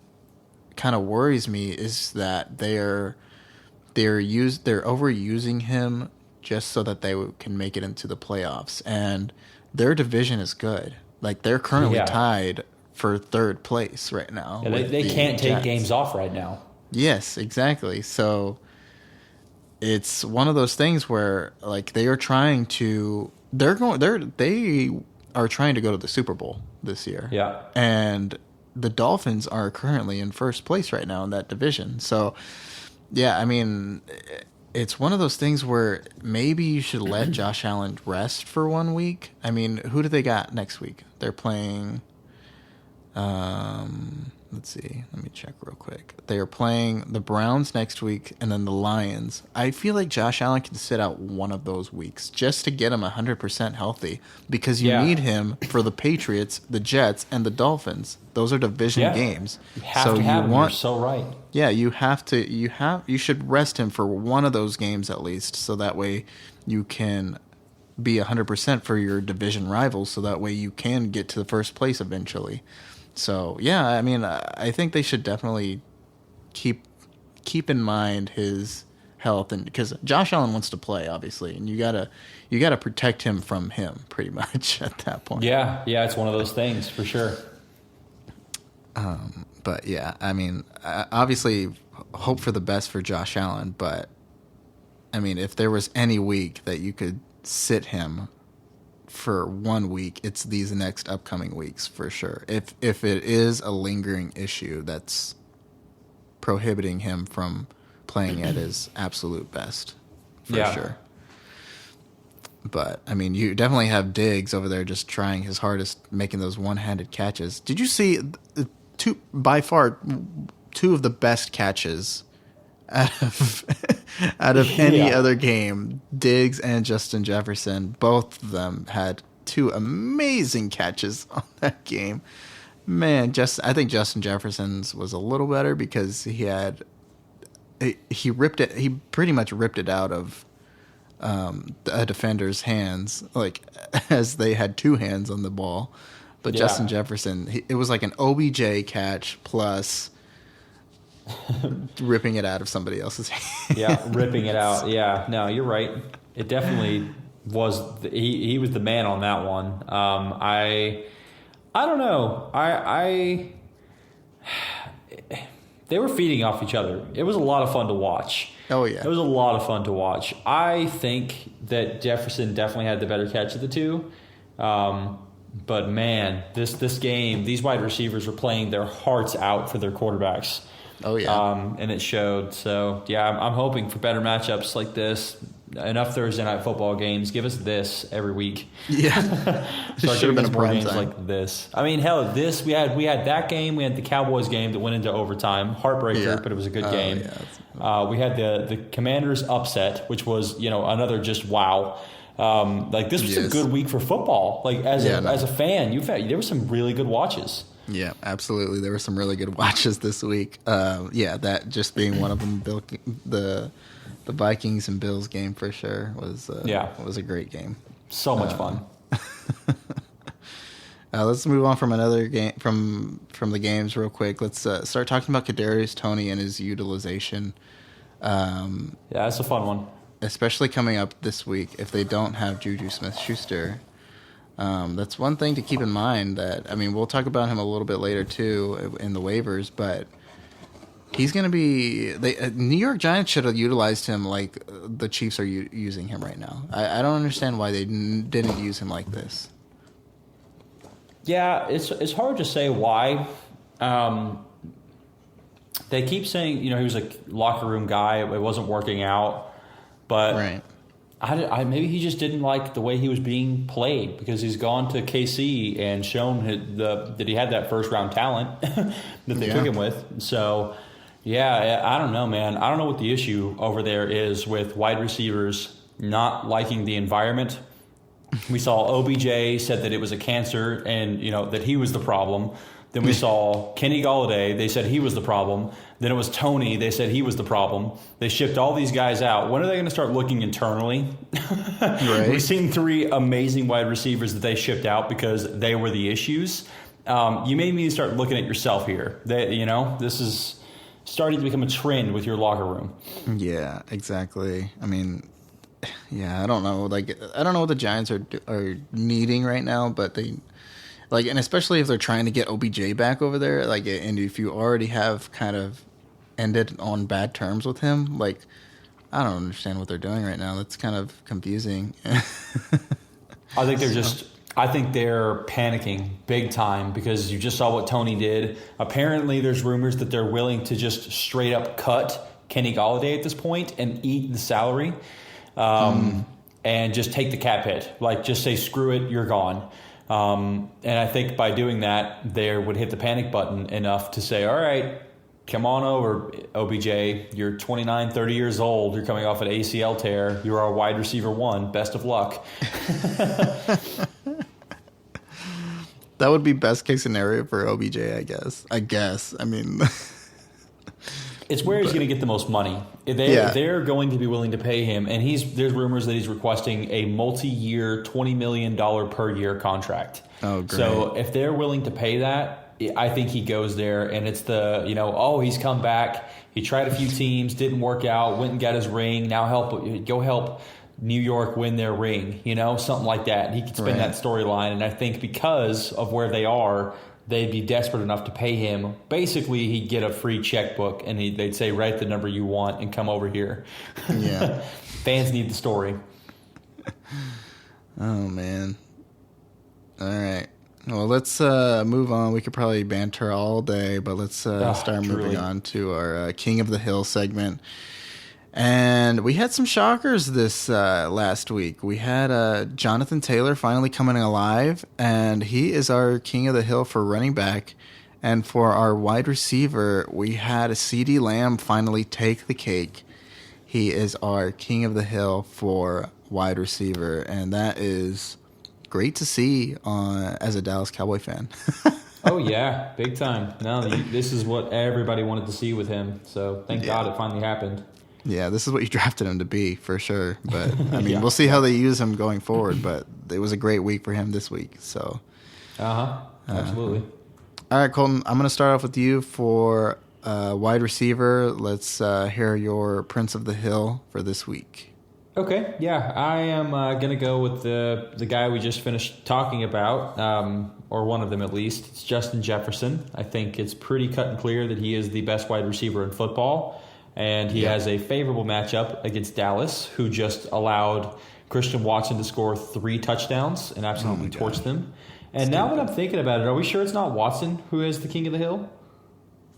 kind of worries me is that they're overusing him just so that they can make it into the playoffs. And their division is good. Like, they're currently tied for 3rd place right now. Yeah, they can't take games off right now. Yes, exactly. So it's one of those things where, like, they are trying to they are trying to go to the Super Bowl this year. Yeah. And the Dolphins are currently in 1st place right now in that division. So, yeah, I mean, it's one of those things where maybe you should let Josh Allen rest for 1 week. I mean, who do they got next week? They're playing let's see. Let me check real quick. They are playing the Browns next week and then the Lions. I feel like Josh Allen can sit out one of those weeks just to get him 100% healthy because you need him for the Patriots, the Jets, and the Dolphins. Those are division games. You have to have him. You're so right. Yeah, you should rest him for one of those games at least so that way you can be 100% for your division rivals so that way you can get to the 1st place eventually. So, yeah, I mean, I think they should definitely keep in mind his health, and because Josh Allen wants to play, obviously, and you gotta protect him from him pretty much at that point. Yeah, it's one of those things for sure. But yeah, I mean, obviously, hope for the best for Josh Allen. But I mean, if there was any week that you could sit him for 1 week, it's these next upcoming weeks for sure. If it is a lingering issue that's prohibiting him from playing at his absolute best, for sure. But I mean, you definitely have Diggs over there just trying his hardest, making those one-handed catches. Did you see by far two of the best catches out of any other game? Diggs and Justin Jefferson, both of them had 2 amazing catches on that game. Man, I think Justin Jefferson's was a little better because he pretty much ripped it out of a defender's hands, like as they had 2 hands on the ball. But Justin Jefferson, it was like an OBJ catch plus ripping it out of somebody else's hands. Yeah, ripping it out. Yeah, no, you're right. It definitely was. He was the man on that one. I don't know. They were feeding off each other. It was a lot of fun to watch. Oh, yeah. It was a lot of fun to watch. I think that Jefferson definitely had the better catch of the 2. But, man, this game, these wide receivers were playing their hearts out for their quarterbacks. Oh, yeah. And it showed. So, yeah, I'm hoping for better matchups like this. Enough Thursday night football games. Give us this every week. Yeah. Start giving us more games like this. I mean, hell, we had that game. We had the Cowboys game that went into overtime. Heartbreaker, but it was a good game. Yeah. We had the Commanders upset, which was, another just wow. This was a good week for football. Like as a fan, there were some really good watches. Yeah, absolutely. There were some really good watches this week. That just being one of them. The Vikings and Bills game for sure was a great game. So much fun. Let's move on from another game from the games real quick. Let's start talking about Kadarius Toney and his utilization. That's a fun one. especially coming up this week, if they don't have Juju Smith-Schuster, that's one thing to keep in mind. That, I mean, we'll talk about him a little bit later too in the waivers, but he's going to be. New York Giants should have utilized him like the Chiefs are using him right now. I don't understand why they didn't use him like this. Yeah, it's hard to say why. They keep saying, he was a locker room guy. It wasn't working out. But right. Maybe he just didn't like the way he was being played, because he's gone to KC and shown that he had that first-round talent that they took him with. So, yeah, I don't know, man. I don't know what the issue over there is with wide receivers not liking the environment. We saw OBJ said that it was a cancer and, that he was the problem. Then we saw Kenny Golladay. They said he was the problem. Then it was Tony. They said he was the problem. They shipped all these guys out. When are they going to start looking internally? Right. We've seen 3 amazing wide receivers that they shipped out because they were the issues. You may need to start looking at yourself here. This is starting to become a trend with your locker room. Yeah, exactly. I mean, yeah, I don't know. I don't know what the Giants are needing right now, but they and especially if they're trying to get OBJ back over there, and if you already have kind of ended on bad terms with him, I don't understand what they're doing right now. That's kind of confusing. I think they're panicking big time, because you just saw what Tony did. Apparently, there's rumors that they're willing to just straight up cut Kenny Golladay at this point and eat the salary. And just take the cap hit. Just say, screw it, you're gone. And I think by doing that, they would hit the panic button enough to say, all right, come on over, OBJ. You're 29, 30 years old. You're coming off an ACL tear. You're our wide receiver 1. Best of luck. That would be best case scenario for OBJ, I guess. I mean... It's where he's going to get the most money. They're going to be willing to pay him, and there's rumors that he's requesting a multi-year, $20 million per year contract. Oh, great. So if they're willing to pay that, I think he goes there, and it's he's come back. He tried a few teams, didn't work out, went and got his ring. Now go help New York win their ring, something like that. He could spin that storyline, and I think because of where they are, they'd be desperate enough to pay him. Basically, he'd get a free checkbook, and they'd say, write the number you want and come over here. Yeah. Fans need the story. Oh, man. All right. Well, let's move on. We could probably banter all day, but let's start moving on to our King of the Hill segment. And we had some shockers this last week. We had Jonathan Taylor finally coming alive, and he is our King of the Hill for running back. And for our wide receiver, we had CeeDee Lamb finally take the cake. He is our King of the Hill for wide receiver, and that is great to see as a Dallas Cowboy fan. Oh, yeah, big time. No, this is what everybody wanted to see with him, so thank God it finally happened. Yeah, this is what you drafted him to be, for sure. But, I mean, we'll see how they use him going forward. But it was a great week for him this week. So, absolutely. All right, Colton, I'm going to start off with you for wide receiver. Let's hear your Prince of the Hill for this week. Okay, yeah. I am going to go with the guy we just finished talking about, or one of them at least. It's Justin Jefferson. I think it's pretty cut and clear that he is the best wide receiver in football. And he has a favorable matchup against Dallas, who just allowed Christian Watson to score 3 touchdowns and absolutely torched them. And now that I'm thinking about it, are we sure it's not Watson who is the King of the Hill?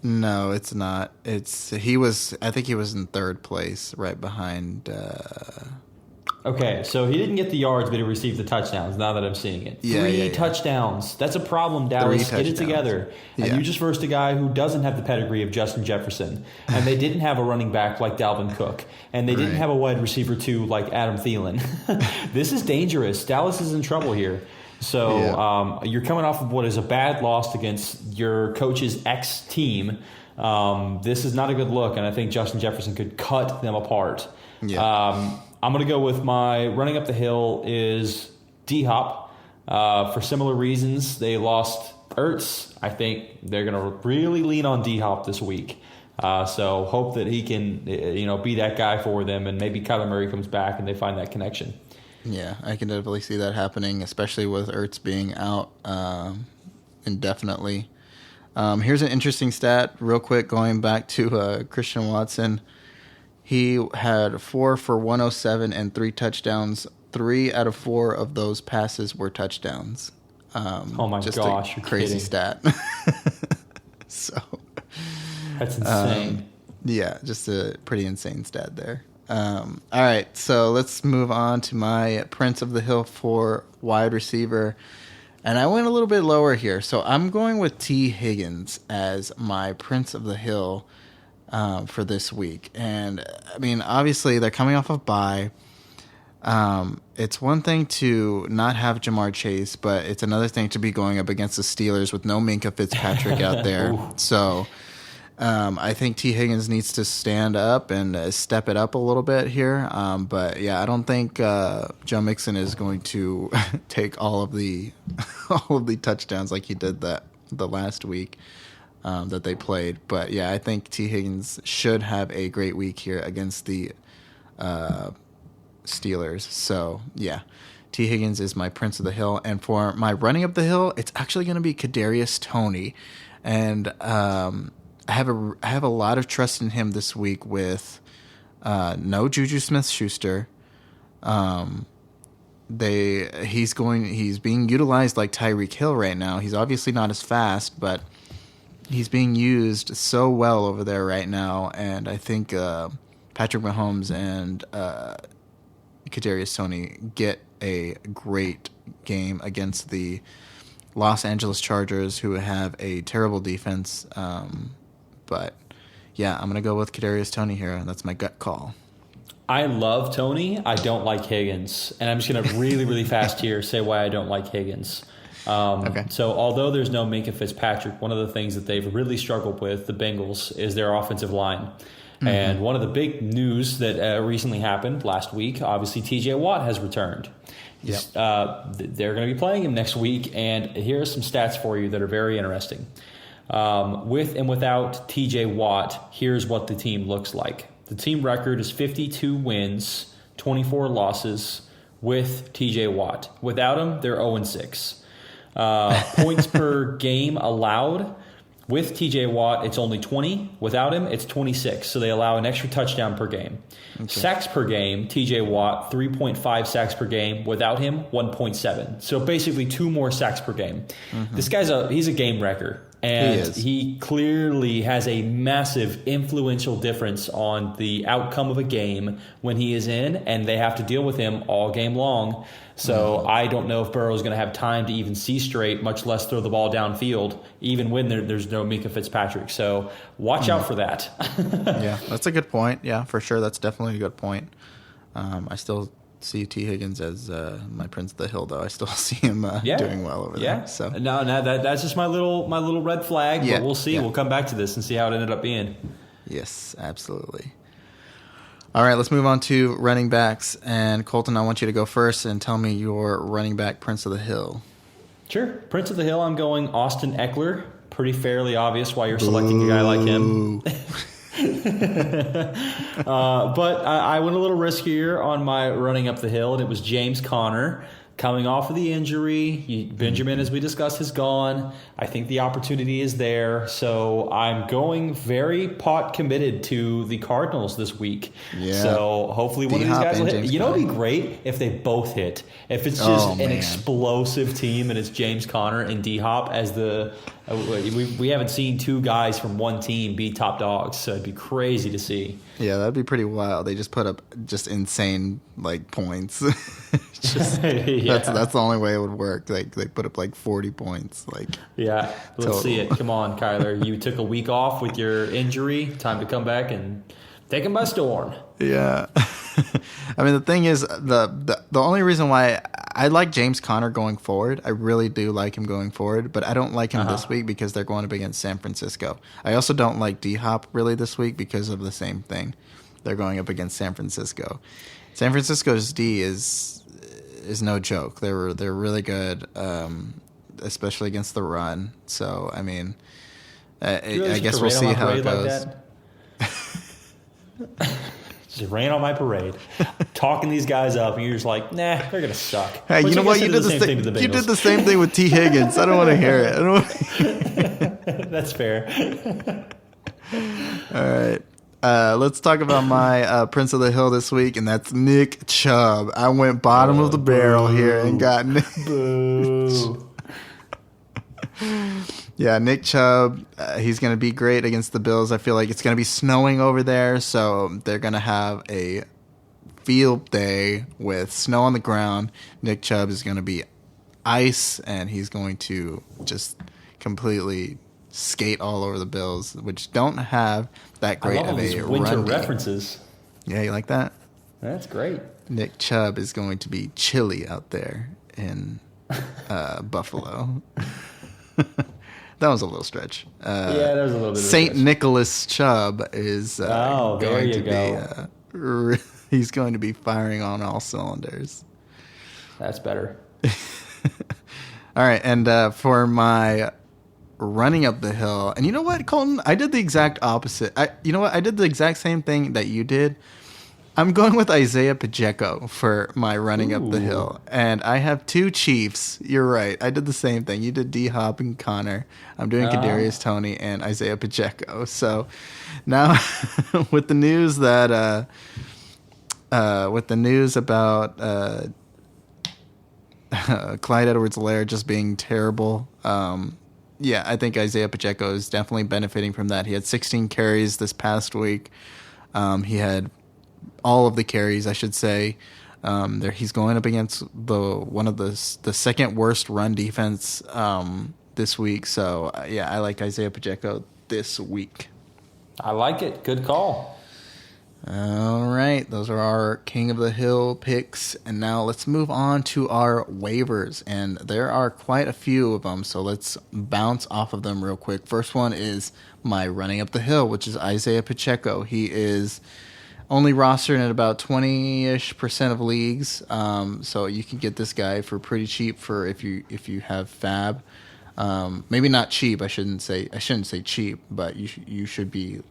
No, it's not. I think he was in 3rd place, right behind. Okay, so he didn't get the yards, but he received the touchdowns. Now that I'm seeing it, 3 touchdowns. That's a problem, Dallas. Get it together. And you just versed a guy who doesn't have the pedigree of Justin Jefferson, and they didn't have a running back like Dalvin Cook, and they didn't have a wide receiver too like Adam Thielen. This is dangerous. Dallas is in trouble here. So you're coming off of what is a bad loss against your coach's ex-team. This is not a good look, and I think Justin Jefferson could cut them apart. Yeah. I'm going to go with my running up the hill is D-Hop. For similar reasons, they lost Ertz. I think they're going to really lean on D-Hop this week. So hope that he can, be that guy for them, and maybe Kyler Murray comes back and they find that connection. Yeah, I can definitely see that happening, especially with Ertz being out indefinitely. Here's an interesting stat, real quick, going back to Christian Watson. He had 4 for 107 and 3 touchdowns. 3 out of 4 of those passes were touchdowns. Oh my just gosh, a you're crazy kidding. stat. So That's insane. yeah, just a pretty insane stat there. All right, so let's move on to my Prince of the Hill for wide receiver. And I went a little bit lower here. So I'm going with T. Higgins as my Prince of the Hill for this week. And, I mean, obviously they're coming off of bye. It's one thing to not have Jamar Chase, but it's another thing to be going up against the Steelers with no Minkah Fitzpatrick out there. So I think T. Higgins needs to stand up and step it up a little bit here. But yeah, I don't think Joe Mixon is going to take all of the touchdowns like he did the last week that they played. But yeah, I think T. Higgins should have a great week here against the Steelers. So yeah, T. Higgins is my Prince of the Hill, and for my running up the hill, it's actually going to be Kadarius Toney, and I have a lot of trust in him this week with no Juju Smith-Schuster. He's being utilized like Tyreek Hill right now. He's obviously not as fast, but he's being used so well over there right now, and I think Patrick Mahomes and Kadarius Toney get a great game against the Los Angeles Chargers, who have a terrible defense. But yeah, I'm going to go with Kadarius Toney here. That's my gut call. I love Toney. I don't like Higgins. And I'm just going to really, really fast here say why I don't like Higgins. Okay. So although there's no Minkah Fitzpatrick, one of the things that they've really struggled with, the Bengals, is their offensive line. Mm-hmm. And one of the big news that recently happened last week, obviously TJ Watt has returned. Yep. They're going to be playing him next week, and here are some stats for you that are very interesting. With and without TJ Watt, here's what the team looks like. The team record is 52 wins, 24 losses with TJ Watt. Without him, they're 0-6. Points per game allowed. With TJ Watt, it's only 20. Without him, it's 26. So they allow an extra touchdown per game. Okay. Sacks per game, TJ Watt, 3.5 sacks per game. Without him, 1.7. So basically 2 more sacks per game. Mm-hmm. This guy's he's a game wrecker. And he clearly has a massive influential difference on the outcome of a game when he is in, and they have to deal with him all game long. So I don't know if Burrow's going to have time to even see straight, much less throw the ball downfield, even when there's no Minkah Fitzpatrick. So watch out for that. Yeah, that's a good point. Yeah, for sure. That's definitely a good point. I still see T. Higgins as my Prince of the Hill, though. I still see him doing well over there. So no, that's just my little red flag. Yeah, but we'll see. Yeah. We'll come back to this and see how it ended up being. Yes, absolutely. All right, let's move on to running backs. And Colton, I want you to go first and tell me your running back Prince of the Hill. Sure. Prince of the Hill, I'm going Austin Eckler. Pretty fairly obvious why you're selecting a guy like him. But I went a little riskier on my running up the hill, and it was James Conner. Coming off of the injury, Benjamin, as we discussed, is gone. I think the opportunity is there. So I'm going very pot committed to the Cardinals this week. Yeah. So hopefully one of these guys will hit. You know what would be great? If they both hit. If it's just an explosive team and it's James Conner and D-Hop as the we haven't seen 2 guys from one team be top dogs. So it'd be crazy to see. Yeah, that'd be pretty wild. They just put up just insane points. That's the only way it would work. They put up 40 points. Let's see it. Come on, Kyler. You took a week off with your injury. Time to come back and take them by storm. Yeah. I mean, the thing is, the only reason why I like James Conner going forward, I really do like him going forward, but I don't like him this week because they're going up against San Francisco. I also don't like D-Hop really this week because of the same thing. They're going up against San Francisco. San Francisco's D is no joke. They're really good, especially against the run. So I mean, I guess we'll see how it goes. Just rain on my parade. Talking these guys up, and you're just like, nah, they're going to suck. Hey, Which you know I what? guess You they did the same thing to the you did Bengals. the same thing with T. Higgins. I don't want to hear it. I don't That's fair. All right. Let's talk about my Prince of the Hill this week, and that's Nick Chubb. I went bottom of the barrel here and got Nick. Boo. Yeah, Nick Chubb, he's going to be great against the Bills. I feel like it's going to be snowing over there, so they're going to have a field day with snow on the ground. Nick Chubb is going to be ice, and he's going to just completely skate all over the Bills, which don't have that great I love of all these a winter run game. references. Yeah, you like that? That's great. Nick Chubb is going to be chilly out there in Buffalo. That was a little stretch. Yeah, that was a little bit of a St. stretch. Nicholas Chubb is Oh, there going you to be he's going to be firing on all cylinders. That's better. All right, and for my running up the hill, and you know what, Colton? I did the exact opposite. I did the exact same thing that you did. I'm going with Isaiah Pacheco for my running up the hill. And I have two Chiefs. You're right. I did the same thing. You did D-Hop and Connor. I'm doing Kadarius Toney and Isaiah Pacheco. So now with the news that about Clyde Edwards-Helaire just being terrible, yeah, I think Isaiah Pacheco is definitely benefiting from that. He had 16 carries this past week. He had all of the carries, I should say. He's going up against the second worst run defense this week. So yeah, I like Isaiah Pacheco this week. I like it. Good call. All right, those are our King of the Hill picks, and now let's move on to our waivers, and there are quite a few of them, so let's bounce off of them real quick. First one is my running up the hill, which is Isaiah Pacheco. He is only rostered in about 20-ish% of leagues, so you can get this guy for pretty cheap for if you have Fab. Maybe not cheap. I shouldn't say cheap, but you should be.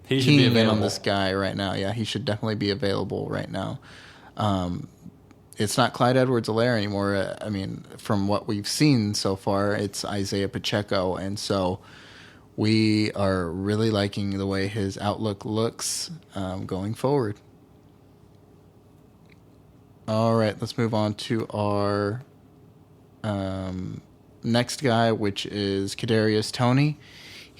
He should be keying in available on this guy right now. Yeah, he should definitely be available right now. It's not Clyde Edwards-Helaire anymore. I mean, from what we've seen so far, it's Isaiah Pacheco, and so we are really liking the way his outlook looks going forward. All right, let's move on to our next guy, which is Kadarius Toney.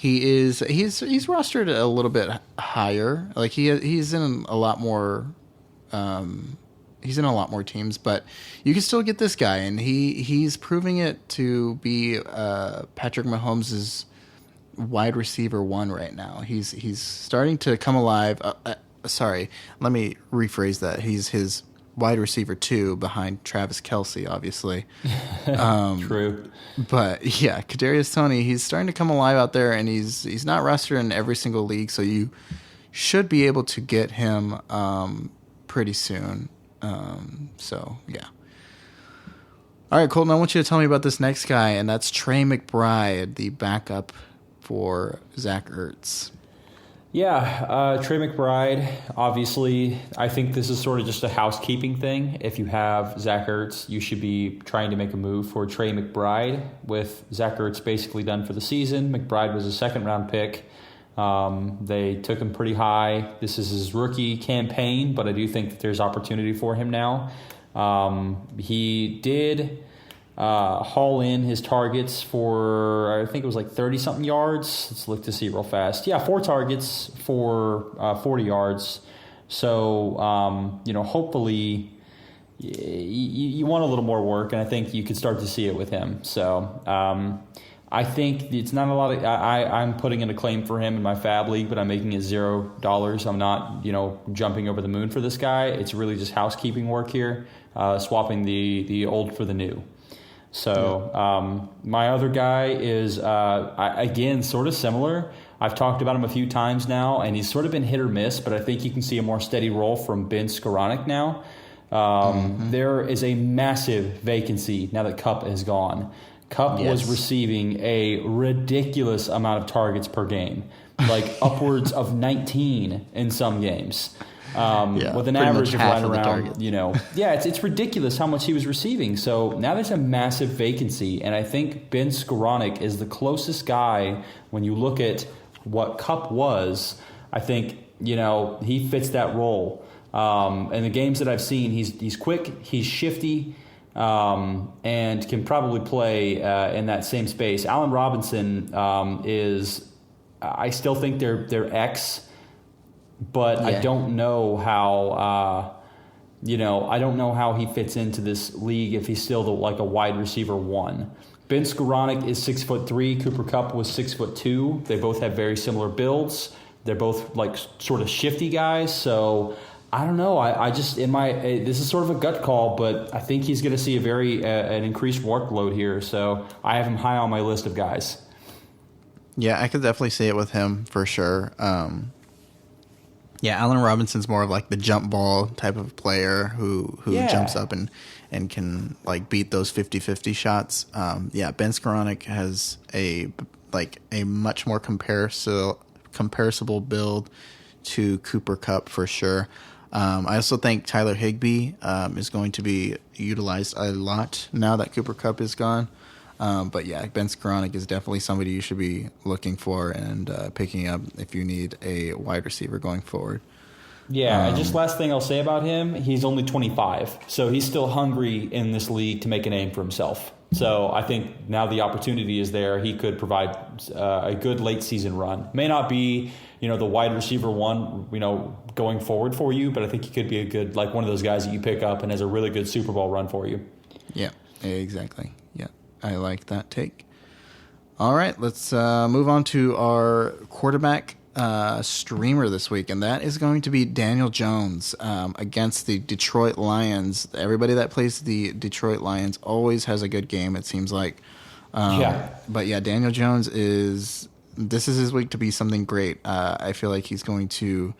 He's rostered a little bit higher. Like he's in a lot more. He's in a lot more teams, but you can still get this guy, and he's proving it to be Patrick Mahomes' wide receiver one right now. He's starting to come alive. Sorry, let me rephrase that. He's his wide receiver two behind Travis Kelce, obviously. True. But yeah, Kadarius Toney, he's starting to come alive out there, and he's not rostered in every single league, so you should be able to get him pretty soon. So yeah. All right, Colton, I want you to tell me about this next guy, and that's Trey McBride, the backup for Zach Ertz. Yeah, Trey McBride, obviously, I think this is sort of just a housekeeping thing. If you have Zach Ertz, you should be trying to make a move for Trey McBride. With Zach Ertz basically done for the season, McBride was a second-round pick. They took him pretty high. This is his rookie campaign, but I do think that there's opportunity for him now. He did haul in his targets for, I think it was like 30-something yards. Let's look to see real fast. Yeah, 4 targets for 40 yards. So, hopefully you want a little more work, and I think you could start to see it with him. So, I think it's not a lot of. I'm putting in a claim for him in my Fab League, but I'm making it $0. I'm not, jumping over the moon for this guy. It's really just housekeeping work here, swapping the old for the new. So my other guy is again sort of similar. I've talked about him a few times now, and he's sort of been hit or miss, but I think you can see a more steady role from Ben Skoranek now. There is a massive vacancy now that Kupp is gone. Kupp was receiving a ridiculous amount of targets per game, like upwards of 19 in some games. With an average of right around, it's ridiculous how much he was receiving. So now there's a massive vacancy, and I think Ben Skoranek is the closest guy when you look at what Kupp was. I think, he fits that role. In the games that I've seen, he's quick, he's shifty, and can probably play in that same space. Allen Robinson is, I still think they're X. But I don't know how, I don't know how he fits into this league if he's still like a wide receiver 1. Ben Skoranek is 6'3". Cooper Kupp was 6'2". They both have very similar builds. They're both like sort of shifty guys. So I don't know. I just this is sort of a gut call, but I think he's going to see a very an increased workload here. So I have him high on my list of guys. Yeah, I could definitely see it with him for sure. Allen Robinson's more of like the jump ball type of player who jumps up and can like beat those 50-50 shots. Ben Skoranek has a much more comparable build to Cooper Kupp for sure. I also think Tyler Higbee is going to be utilized a lot now that Cooper Kupp is gone. Ben Skoranek is definitely somebody you should be looking for and picking up if you need a wide receiver going forward. Yeah, just last thing I'll say about him, he's only 25, so he's still hungry in this league to make a name for himself. So I think now the opportunity is there. He could provide a good late season run. May not be, the wide receiver 1, going forward for you, but I think he could be a good, like one of those guys that you pick up and has a really good Super Bowl run for you. Yeah, exactly. Yeah. I like that take. All right, let's move on to our quarterback streamer this week, and that is going to be Daniel Jones against the Detroit Lions. Everybody that plays the Detroit Lions always has a good game, it seems like. But Daniel Jones this is his week to be something great. I feel like he's going to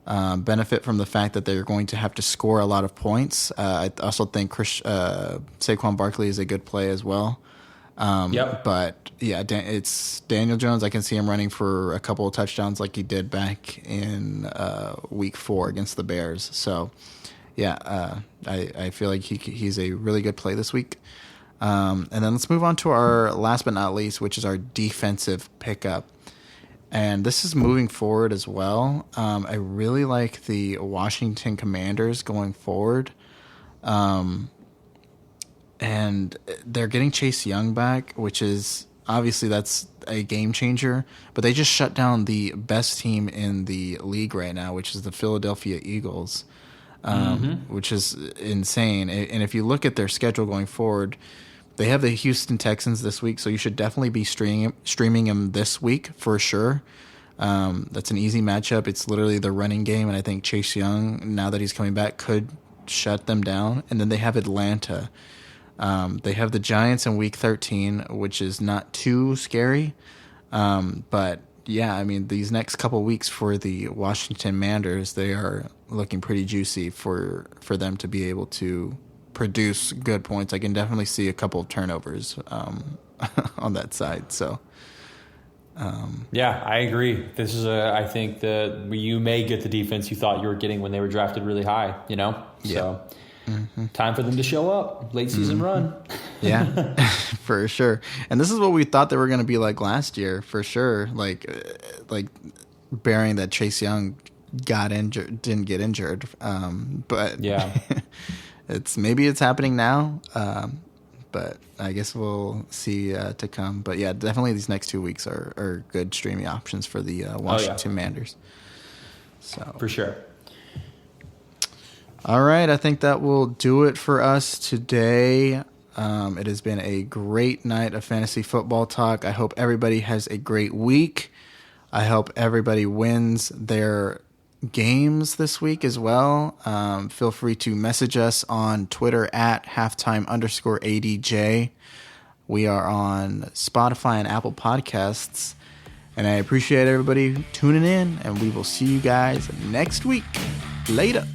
benefit from the fact that they're going to have to score a lot of points. I also think Saquon Barkley is a good play as well. It's Daniel Jones. I can see him running for a couple of touchdowns like he did back in week 4 against the Bears. So, I feel like he's a really good play this week. And then let's move on to our last but not least, which is our defensive pickup. And this is moving forward as well. I really like the Washington Commanders going forward. And they're getting Chase Young back, which is obviously that's a game changer. But they just shut down the best team in the league right now, which is the Philadelphia Eagles, which is insane. And if you look at their schedule going forward, they have the Houston Texans this week, so you should definitely be streaming them this week for sure. That's an easy matchup. It's literally the running game, and I think Chase Young, now that he's coming back, could shut them down. And then they have Atlanta. They have the Giants in Week 13, which is not too scary. But, these next couple weeks for the Washington Commanders, they are looking pretty juicy for them to be able to produce good points. I can definitely see a couple of turnovers on that side. So, I agree. This is I think that you may get the defense you thought you were getting when they were drafted really high. So time for them to show up. Late season run. Yeah, for sure. And this is what we thought they were going to be like last year, for sure. Like bearing that Chase Young didn't get injured. But maybe it's happening now. But I guess we'll see to come. But definitely these next 2 weeks are good streaming options for the Washington Commanders. So for sure. All right, I think that will do it for us today. It has been a great night of fantasy football talk. I hope everybody has a great week. I hope everybody wins their games this week as well. Feel free to message us on Twitter at halftime_ADJ. We are on Spotify and Apple Podcasts. And I appreciate everybody tuning in, and we will see you guys next week. Later.